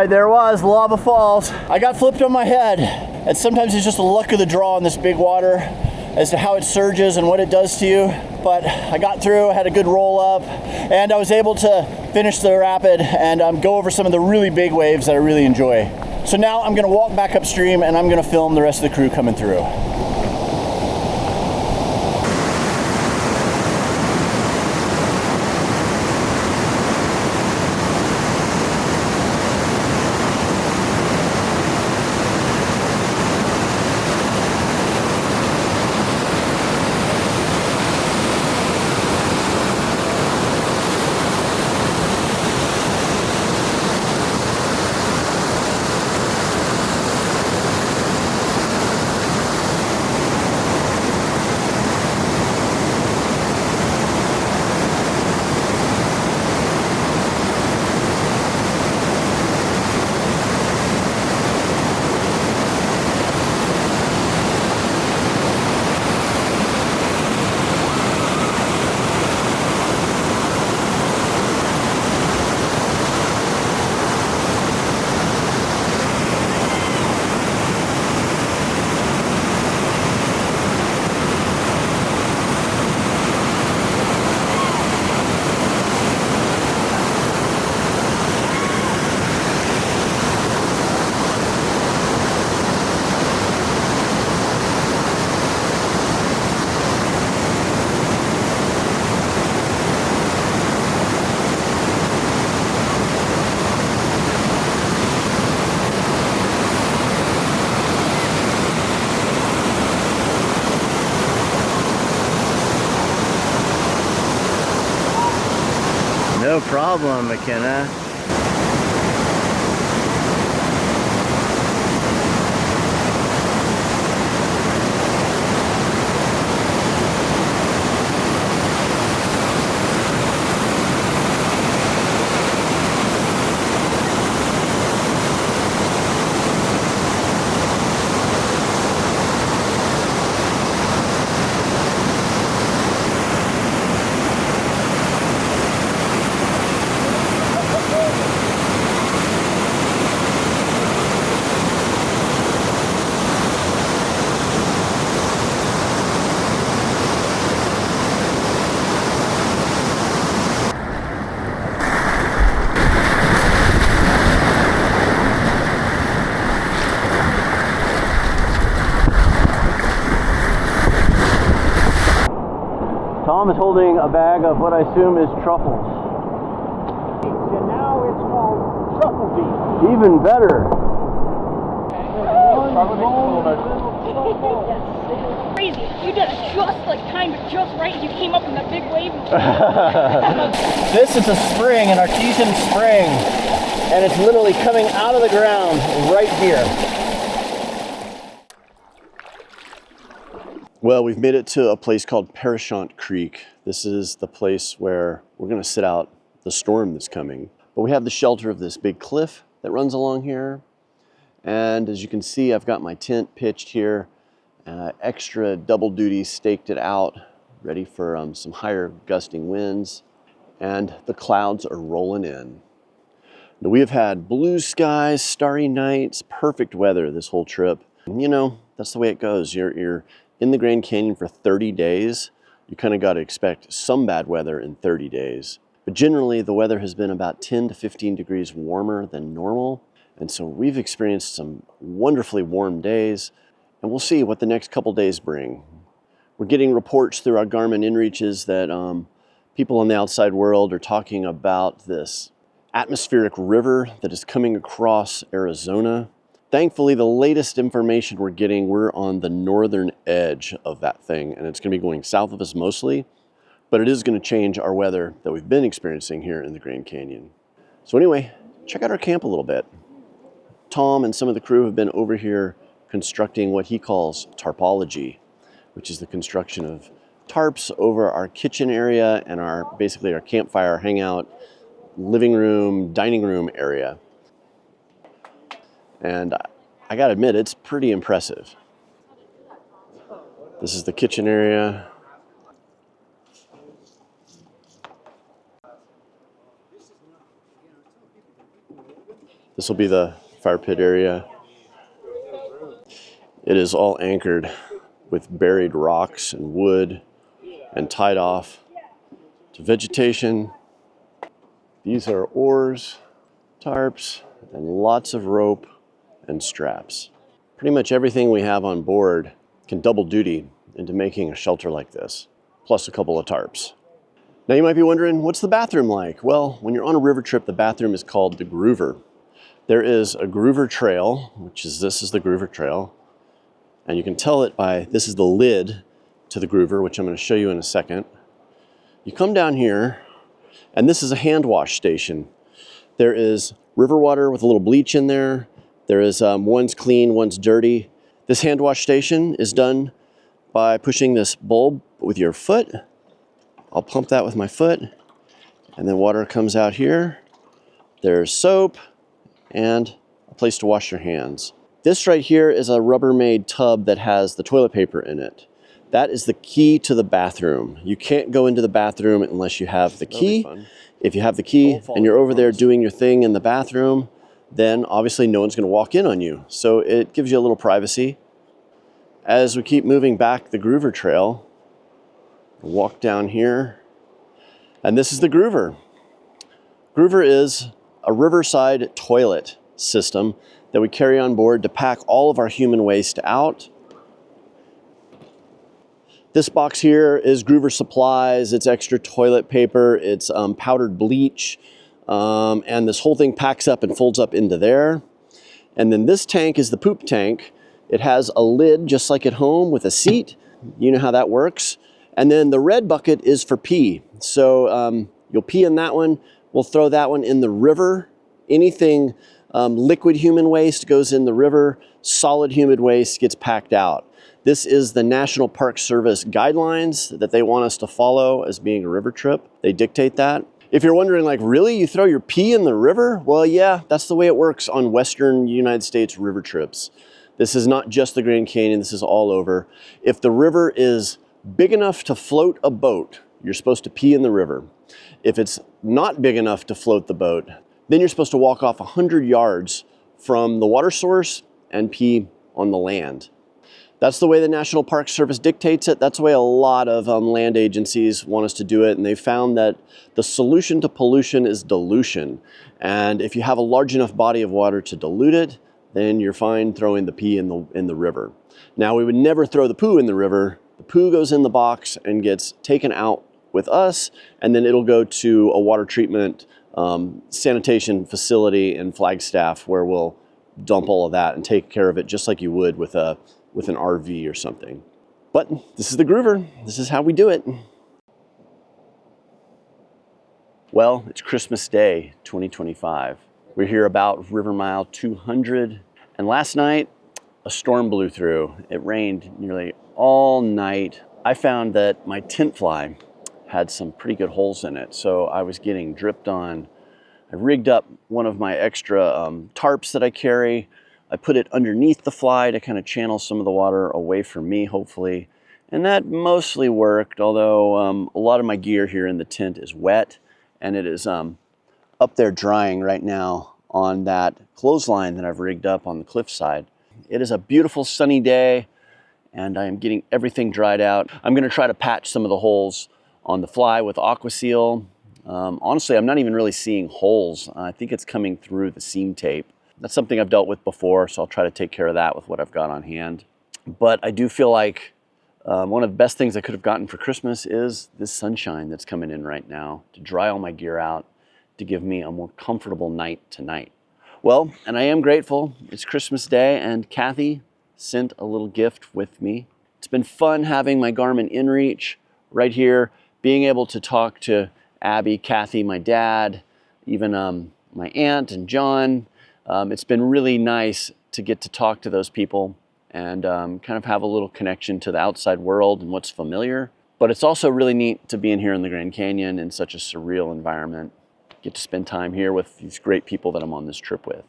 There was Lava Falls. I got flipped on my head, and sometimes it's just the luck of the draw in this big water as to how it surges and what it does to you. But I got through, I had a good roll up, and I was able to finish the rapid and go over some of the really big waves that I really enjoy. So now I'm gonna walk back upstream and I'm gonna film the rest of the crew coming through. No problem, McKenna. Tom is holding a bag of what I assume is truffles. And now it's called truffle beef. Even better. One bone, little Crazy. You did it just like timed it just right. You came up in that big wave. This is a spring, an artesian spring, and it's literally coming out of the ground right here. Well, we've made it to a place called Parrish Creek. This is the place where we're going to sit out the storm that's coming. But we have the shelter of this big cliff that runs along here. And as you can see, I've got my tent pitched here, extra double duty staked it out, ready for some higher gusting winds. And the clouds are rolling in. Now, we have had blue skies, starry nights, perfect weather this whole trip. And, you know, that's the way it goes. You're in the Grand Canyon for 30 days. You kind of got to expect some bad weather in 30 days. But generally, the weather has been about 10 to 15 degrees warmer than normal. And so we've experienced some wonderfully warm days, and we'll see what the next couple days bring. We're getting reports through our Garmin inReaches that people in the outside world are talking about this atmospheric river that is coming across Arizona. Thankfully, the latest information we're getting, we're on the northern edge of that thing, and it's going to be going south of us mostly, but it is going to change our weather that we've been experiencing here in the Grand Canyon. So anyway, check out our camp a little bit. Tom and some of the crew have been over here constructing what he calls tarpology, which is the construction of tarps over our kitchen area and basically our campfire, hangout, living room, dining room area. And I gotta admit, it's pretty impressive. This is the kitchen area. This will be the fire pit area. It is all anchored with buried rocks and wood and tied off to vegetation. These are oars, tarps, and lots of rope and straps. Pretty much everything we have on board can double duty into making a shelter like this, plus a couple of tarps. Now you might be wondering, what's the bathroom like? Well, when you're on a river trip, the bathroom is called the Groover. There is a Groover Trail, this is the Groover Trail. And you can tell it by, this is the lid to the Groover, which I'm going to show you in a second. You come down here, and this is a hand wash station. There is river water with a little bleach in there. There is one's clean, one's dirty. This hand wash station is done by pushing this bulb with your foot. I'll pump that with my foot, and then water comes out here. There's soap and a place to wash your hands. This right here is a Rubbermaid tub that has the toilet paper in it. That is the key to the bathroom. You can't go into the bathroom unless you have the key. If you have the key and you're over there doing your thing in the bathroom, then obviously no one's going to walk in on you. So it gives you a little privacy. As we keep moving back the Groover Trail, walk down here, and this is the Groover. Groover is a riverside toilet system that we carry on board to pack all of our human waste out. This box here is Groover supplies. It's extra toilet paper. It's powdered bleach. And this whole thing packs up and folds up into there. And then this tank is the poop tank. It has a lid just like at home with a seat. You know how that works. And then the red bucket is for pee. So you'll pee in that one. We'll throw that one in the river. Anything liquid human waste goes in the river. Solid human waste gets packed out. This is the National Park Service guidelines that they want us to follow as being a river trip. They dictate that. If you're wondering, like, really? You throw your pee in the river? Well, yeah, that's the way it works on Western United States river trips. This is not just the Grand Canyon. This is all over. If the river is big enough to float a boat, you're supposed to pee in the river. If it's not big enough to float the boat, then you're supposed to walk off 100 yards from the water source and pee on the land. That's the way the National Park Service dictates it. That's the way a lot of land agencies want us to do it. And they found that the solution to pollution is dilution. And if you have a large enough body of water to dilute it, then you're fine throwing the pee in the river. Now, we would never throw the poo in the river. The poo goes in the box and gets taken out with us, and then it'll go to a water treatment sanitation facility in Flagstaff, where we'll dump all of that and take care of it just like you would with an RV or something. But this is the Groover. This is how we do it. Well, it's Christmas Day 2025. We're here about river mile 200. And last night, a storm blew through. It rained nearly all night. I found that my tent fly had some pretty good holes in it, so I was getting dripped on. I rigged up one of my extra tarps that I carry. I put it underneath the fly to kind of channel some of the water away from me, hopefully. And that mostly worked, although a lot of my gear here in the tent is wet, and it is up there drying right now on that clothesline that I've rigged up on the cliffside. It is a beautiful sunny day, and I am getting everything dried out. I'm gonna try to patch some of the holes on the fly with Aqua Seal. Honestly, I'm not even really seeing holes. I think it's coming through the seam tape. That's something I've dealt with before, so I'll try to take care of that with what I've got on hand. But I do feel like one of the best things I could have gotten for Christmas is this sunshine that's coming in right now to dry all my gear out, to give me a more comfortable night tonight. Well, and I am grateful. It's Christmas Day, and Kathy sent a little gift with me. It's been fun having my Garmin inReach right here, being able to talk to Abby, Kathy, my dad, even my aunt and John. It's been really nice to get to talk to those people and kind of have a little connection to the outside world and what's familiar. But it's also really neat to be in here in the Grand Canyon in such a surreal environment. Get to spend time here with these great people that I'm on this trip with.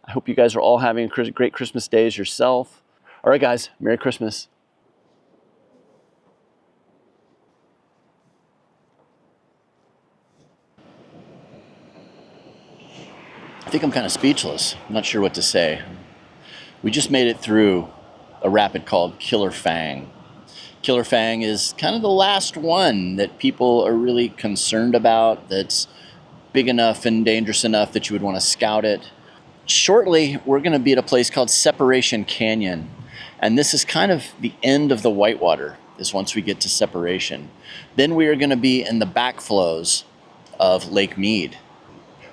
I hope you guys are all having great Christmas days yourself. All right, guys, Merry Christmas. I think I'm kind of speechless. I'm not sure what to say. We just made it through a rapid called Killer Fang. Killer Fang is kind of the last one that people are really concerned about, that's big enough and dangerous enough that you would want to scout it. Shortly, we're going to be at a place called Separation Canyon. And this is kind of the end of the whitewater, is once we get to Separation. Then we are going to be in the backflows of Lake Mead.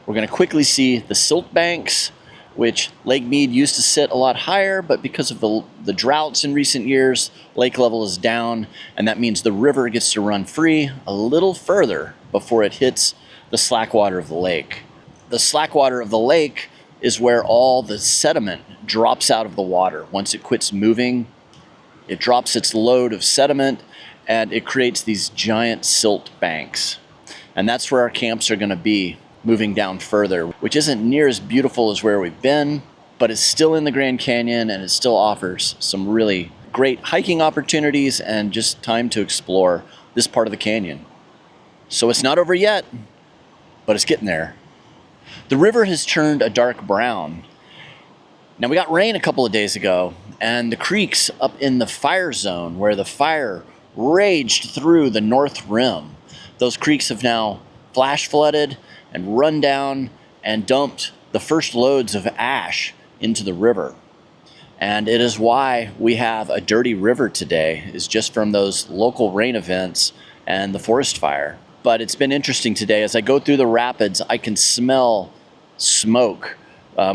We're going to quickly see the silt banks, which Lake Mead used to sit a lot higher, but because of the droughts in recent years, lake level is down, and that means the river gets to run free a little further before it hits the slack water of the lake. The slack water of the lake is where all the sediment drops out of the water. Once it quits moving, it drops its load of sediment, and it creates these giant silt banks. And that's where our camps are going to be, moving down further, which isn't near as beautiful as where we've been, but it's still in the Grand Canyon, and it still offers some really great hiking opportunities and just time to explore this part of the canyon. So it's not over yet, but it's getting there. The river has turned a dark brown. Now, we got rain a couple of days ago, and the creeks up in the fire zone where the fire raged through the north rim, those creeks have now flash flooded and run down and dumped the first loads of ash into the river. And it is why we have a dirty river today, is just from those local rain events and the forest fire. But it's been interesting today. As I go through the rapids, I can smell smoke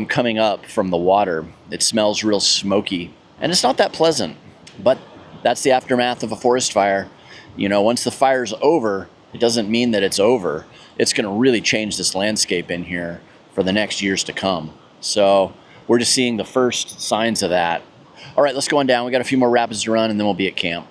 coming up from the water. It smells real smoky, and it's not that pleasant, but that's the aftermath of a forest fire. You know, once the fire's over, it doesn't mean that it's over. It's going to really change this landscape in here for the next years to come. So we're just seeing the first signs of that. All right, let's go on down. We got a few more rapids to run, and then we'll be at camp.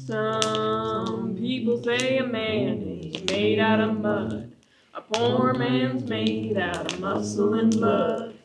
Some people say a man is made out of mud. A poor man's made out of muscle and blood.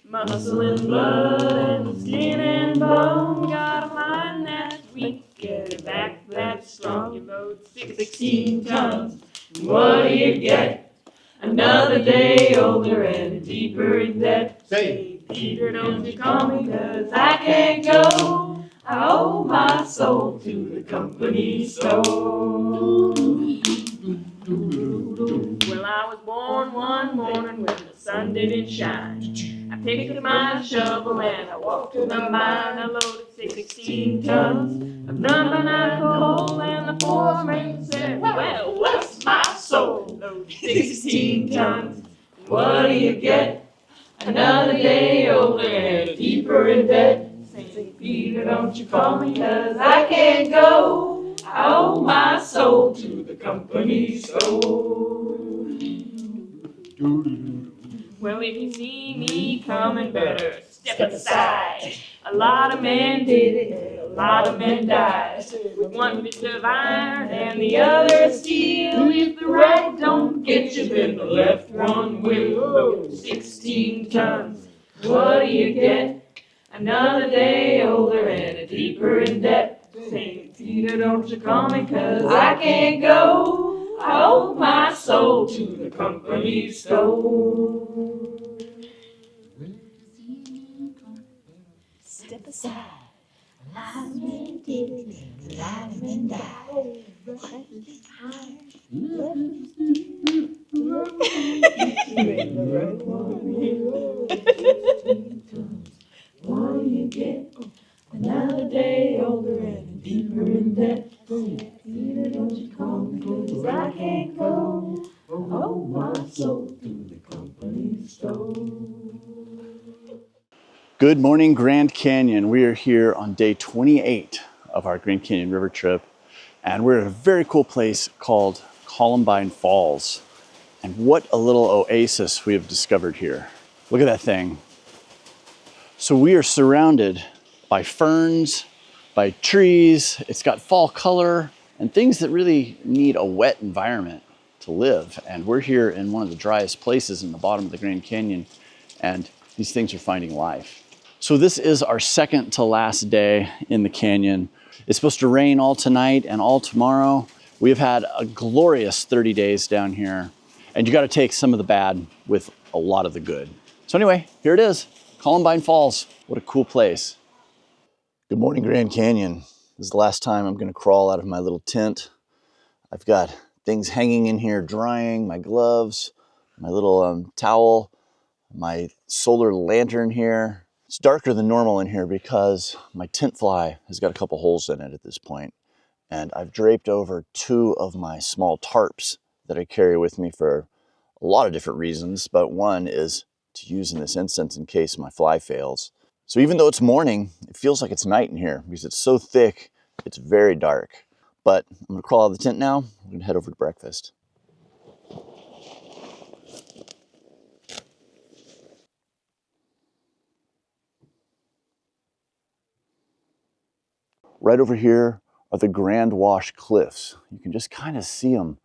Muscle and blood and skin and bone. Got a mind that's weak, get a back that's strong. You load 16 tons, and what do you get? Another day older and deeper in debt. Say, Peter, don't you call me, 'cause I can't go. I owe my soul to the company store. Well, I was born one morning when the sun didn't shine. I picked up my shovel and I walked to the mine. I loaded 16 tons of number 9 coal, and the foreman said, well, what's my soul? Loaded 16 tons. What do you get? Another day older and deeper in debt. St. Peter, don't you call me, 'cause I can't go. I owe my soul to the company store. Well, if you see me coming, better step aside. A lot of men did it, a lot of men died. With one fist of iron and the other of steel. If the right don't get you, then the left one will. 16 tons, what do you get? Another day older and a deeper in debt. St. Peter, don't you call me, 'cause I can't go. I owe my soul to the company store. Step aside. A lot of men did it, a lot of men died. What do you get? Another day older and deeper in debt. Peter, don't you call me, 'cause I can't go. Oh, my soul to the company store. Good morning, Grand Canyon. We are here on day 28 of our Grand Canyon River trip, and we're at a very cool place called Columbine Falls. And what a little oasis we have discovered here. Look at that thing. So we are surrounded by ferns, by trees. It's got fall color and things that really need a wet environment to live. And we're here in one of the driest places in the bottom of the Grand Canyon, and these things are finding life. So this is our second to last day in the canyon. It's supposed to rain all tonight and all tomorrow. We've had a glorious 30 days down here, and you got to take some of the bad with a lot of the good. So anyway, here it is, Columbine Falls. What a cool place. Good morning, Grand Canyon. This is the last time I'm gonna crawl out of my little tent. I've got things hanging in here drying, my gloves, my little towel, my solar lantern here. It's darker than normal in here because my tent fly has got a couple holes in it at this point. And I've draped over 2 of my small tarps that I carry with me for a lot of different reasons, but one is to use in this instance in case my fly fails. So even though it's morning, it feels like it's night in here because it's so thick, it's very dark. But I'm gonna crawl out of the tent now. I'm gonna head over to breakfast. Right over here are the Grand Wash Cliffs. You can just kind of see them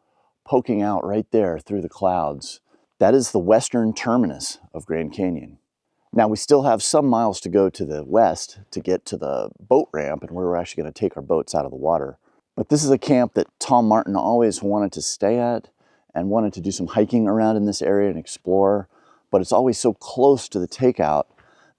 poking out right there through the clouds. That is the western terminus of Grand Canyon. Now we still have some miles to go to the west to get to the boat ramp and where we're actually going to take our boats out of the water. But this is a camp that Tom Martin always wanted to stay at and wanted to do some hiking around in this area and explore, but it's always so close to the takeout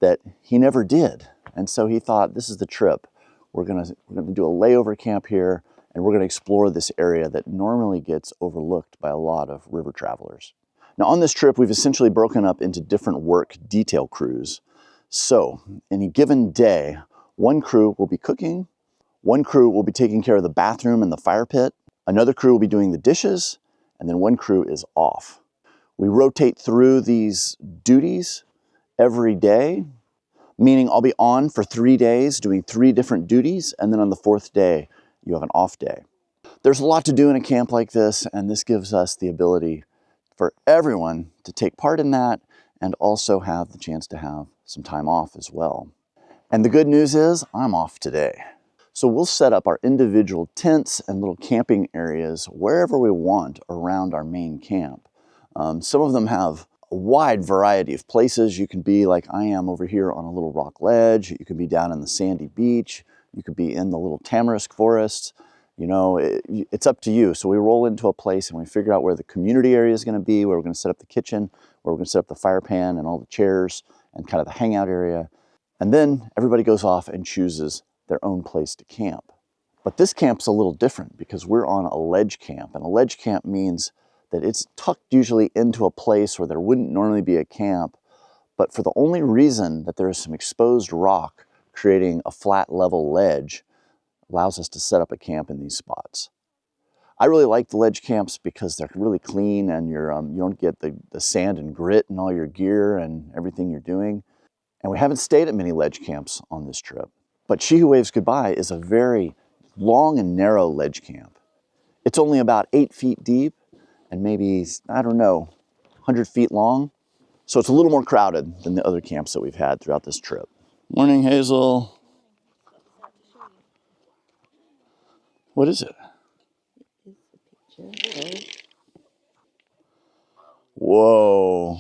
that he never did. And so he thought, this is the trip. We're gonna do a layover camp here, and we're gonna explore this area that normally gets overlooked by a lot of river travelers. Now on this trip, we've essentially broken up into different work detail crews. So any given day, one crew will be cooking, one crew will be taking care of the bathroom and the fire pit, another crew will be doing the dishes, and then one crew is off. We rotate through these duties every day, meaning I'll be on for 3 days doing 3 different duties, and then on the 4th day, you have an off day. There's a lot to do in a camp like this, and this gives us the ability for everyone to take part in that and also have the chance to have some time off as well. And the good news is I'm off today. So we'll set up our individual tents and little camping areas wherever we want around our main camp. Some of them have a wide variety of places. You can be like I am over here on a little rock ledge. You can be down in the sandy beach. You could be in the little tamarisk forest. You know, it's up to you. So we roll into a place and we figure out where the community area is going to be, where we're going to set up the kitchen, where we're going to set up the fire pan and all the chairs and kind of the hangout area. And then everybody goes off and chooses their own place to camp. But this camp's a little different because we're on a ledge camp, and a ledge camp means that it's tucked usually into a place where there wouldn't normally be a camp, but for the only reason that there is some exposed rock creating a flat level ledge allows us to set up a camp in these spots. I really like the ledge camps because they're really clean, and you don't get the sand and grit in all your gear and everything you're doing. And we haven't stayed at many ledge camps on this trip. But She Who Waves Goodbye is a very long and narrow ledge camp. It's only about 8 feet deep and maybe, I don't know, 100 feet long. So it's a little more crowded than the other camps that we've had throughout this trip. Morning, Hazel. What is it? Whoa.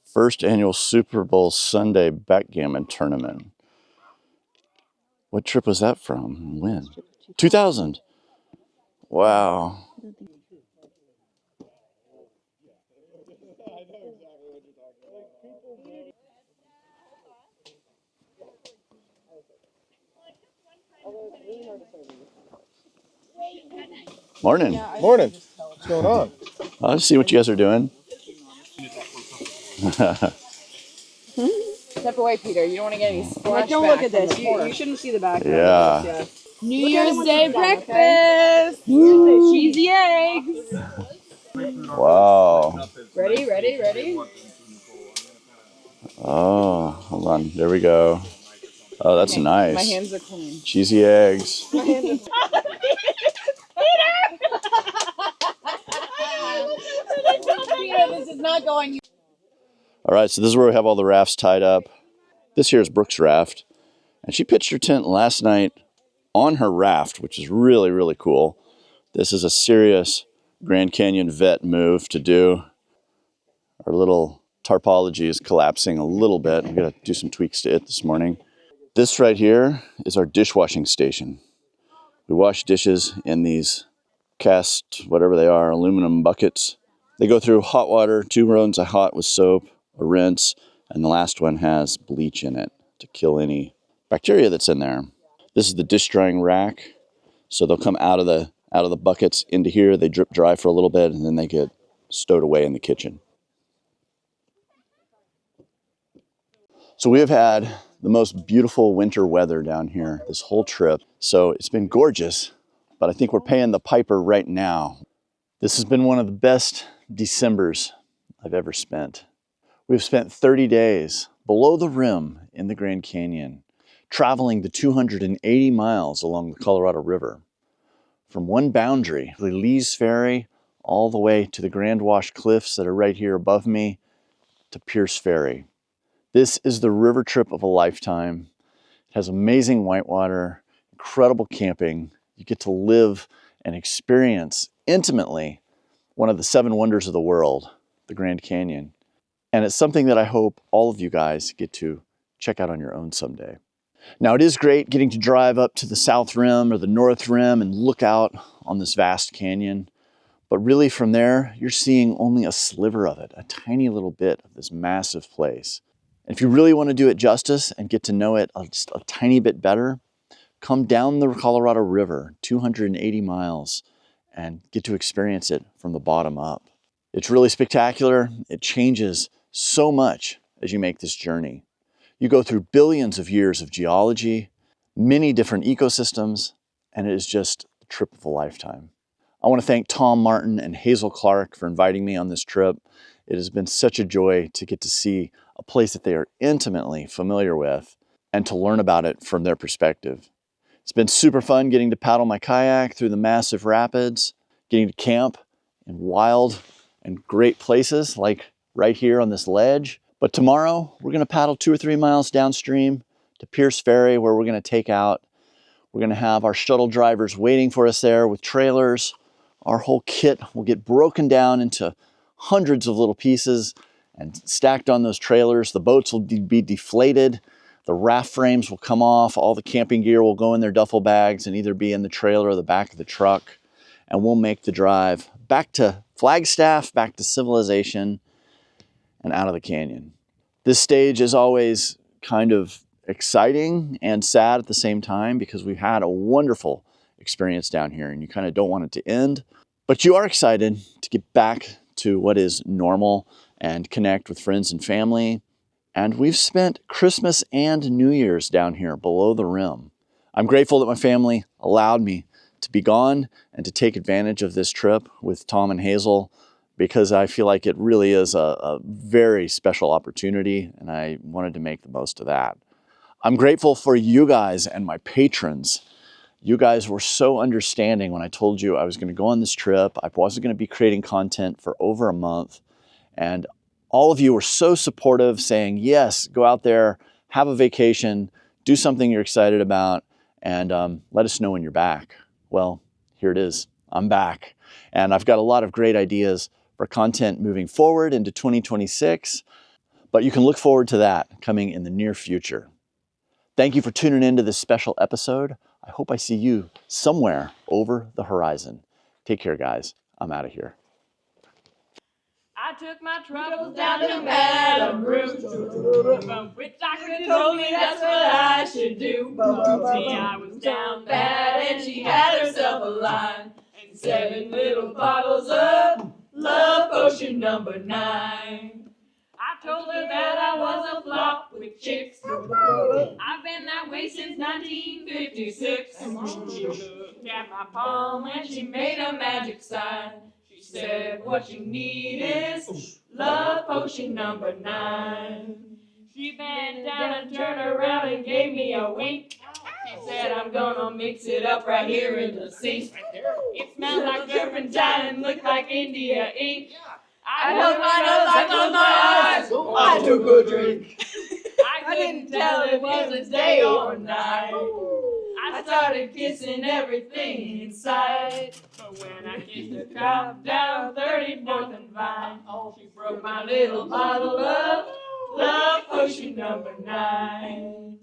First annual Super Bowl Sunday backgammon tournament. What trip was that from? When? 2000. Wow. Morning. Morning. What's going on? I'll see what you guys are doing. Step away, Peter. You don't want to get any splashback. Don't look at this. You shouldn't see the back. Yeah. New Year's Day breakfast. Cheesy eggs. Wow. Ready? Oh, hold on. There we go. Oh, that's nice. My hands are clean. Cheesy eggs. This is not going. All right, so this is where we have all the rafts tied up. This here is Brooke's raft. And she pitched her tent last night on her raft, which is really, really cool. This is a serious Grand Canyon vet move to do. Our little tarpology is collapsing a little bit. We're going to do some tweaks to it this morning. This right here is our dishwashing station. We wash dishes in these cast, whatever they are, aluminum buckets. They go through hot water, 2 runs of hot with soap, a rinse, and the last one has bleach in it to kill any bacteria that's in there. This is the dish drying rack. So they'll come out of the buckets into here, they drip dry for a little bit, and then they get stowed away in the kitchen. So we have had the most beautiful winter weather down here this whole trip. So it's been gorgeous, but I think we're paying the piper right now. This has been one of the best Decembers I've ever spent. We've spent 30 days below the rim in the Grand Canyon, traveling the 280 miles along the Colorado River. From one boundary, Lee's Ferry, all the way to the Grand Wash Cliffs that are right here above me, to Pierce Ferry. This is the river trip of a lifetime. It has amazing whitewater, incredible camping. You get to live and experience intimately one of the 7 wonders of the world, the Grand Canyon. And it's something that I hope all of you guys get to check out on your own someday. Now, it is great getting to drive up to the South Rim or the North Rim and look out on this vast canyon. But really from there, you're seeing only a sliver of it, a tiny little bit of this massive place. And if you really want to do it justice and get to know it just a tiny bit better, come down the Colorado River, 280 miles, and get to experience it from the bottom up. It's really spectacular. It changes so much as you make this journey. You go through billions of years of geology, many different ecosystems, and it is just a trip of a lifetime. I want to thank Tom Martin and Hazel Clark for inviting me on this trip. It has been such a joy to get to see a place that they are intimately familiar with and to learn about it from their perspective. It's been super fun getting to paddle my kayak through the massive rapids, getting to camp in wild and great places like right here on this ledge. But tomorrow we're going to paddle 2 or 3 miles downstream to Pierce Ferry, where we're going to take out. We're going to have our shuttle drivers waiting for us there with trailers. Our whole kit will get broken down into hundreds of little pieces and stacked on those trailers. The boats will be deflated. The raft frames will come off. All the camping gear will go in their duffel bags and either be in the trailer or the back of the truck. And we'll make the drive back to Flagstaff, back to civilization, and out of the canyon. This stage is always kind of exciting and sad at the same time because we've had a wonderful experience down here and you kind of don't want it to end. But you are excited to get back to what is normal and connect with friends and family. And we've spent Christmas and New Year's down here below the rim. I'm grateful that my family allowed me to be gone and to take advantage of this trip with Tom and Hazel because I feel like it really is a very special opportunity and I wanted to make the most of that. I'm grateful for you guys and my patrons. You guys were so understanding when I told you I was going to go on this trip. I wasn't going to be creating content for over a month. And all of you were so supportive, saying, yes, go out there, have a vacation, do something you're excited about, and let us know when you're back. Well, here it is. I'm back. And I've got a lot of great ideas for content moving forward into 2026. But you can look forward to that coming in the near future. Thank you for tuning into this special episode. I hope I see you somewhere over the horizon. Take care, guys. I'm out of here. I took my troubles down to Madame Rouge, from which doctor told me that's what I should do. See, I was down bad and she had herself a line, and 7 little bottles of love potion number 9. I told her that I was a flop with chicks. I've been that way since 1956. She looked at my palm and she made a magic sign. She said, what you need is love potion number 9. She bent down and turned around and gave me a wink. She said, I'm gonna mix it up right here in the sink. It smelled like turpentine and looked like India ink. I held my nose, I closed my eyes, I took a drink. I couldn't tell if it was day or night. I started kissing everything inside. But when I kissed her cop down 34th and Vine, she broke my little bottle of love potion number 9.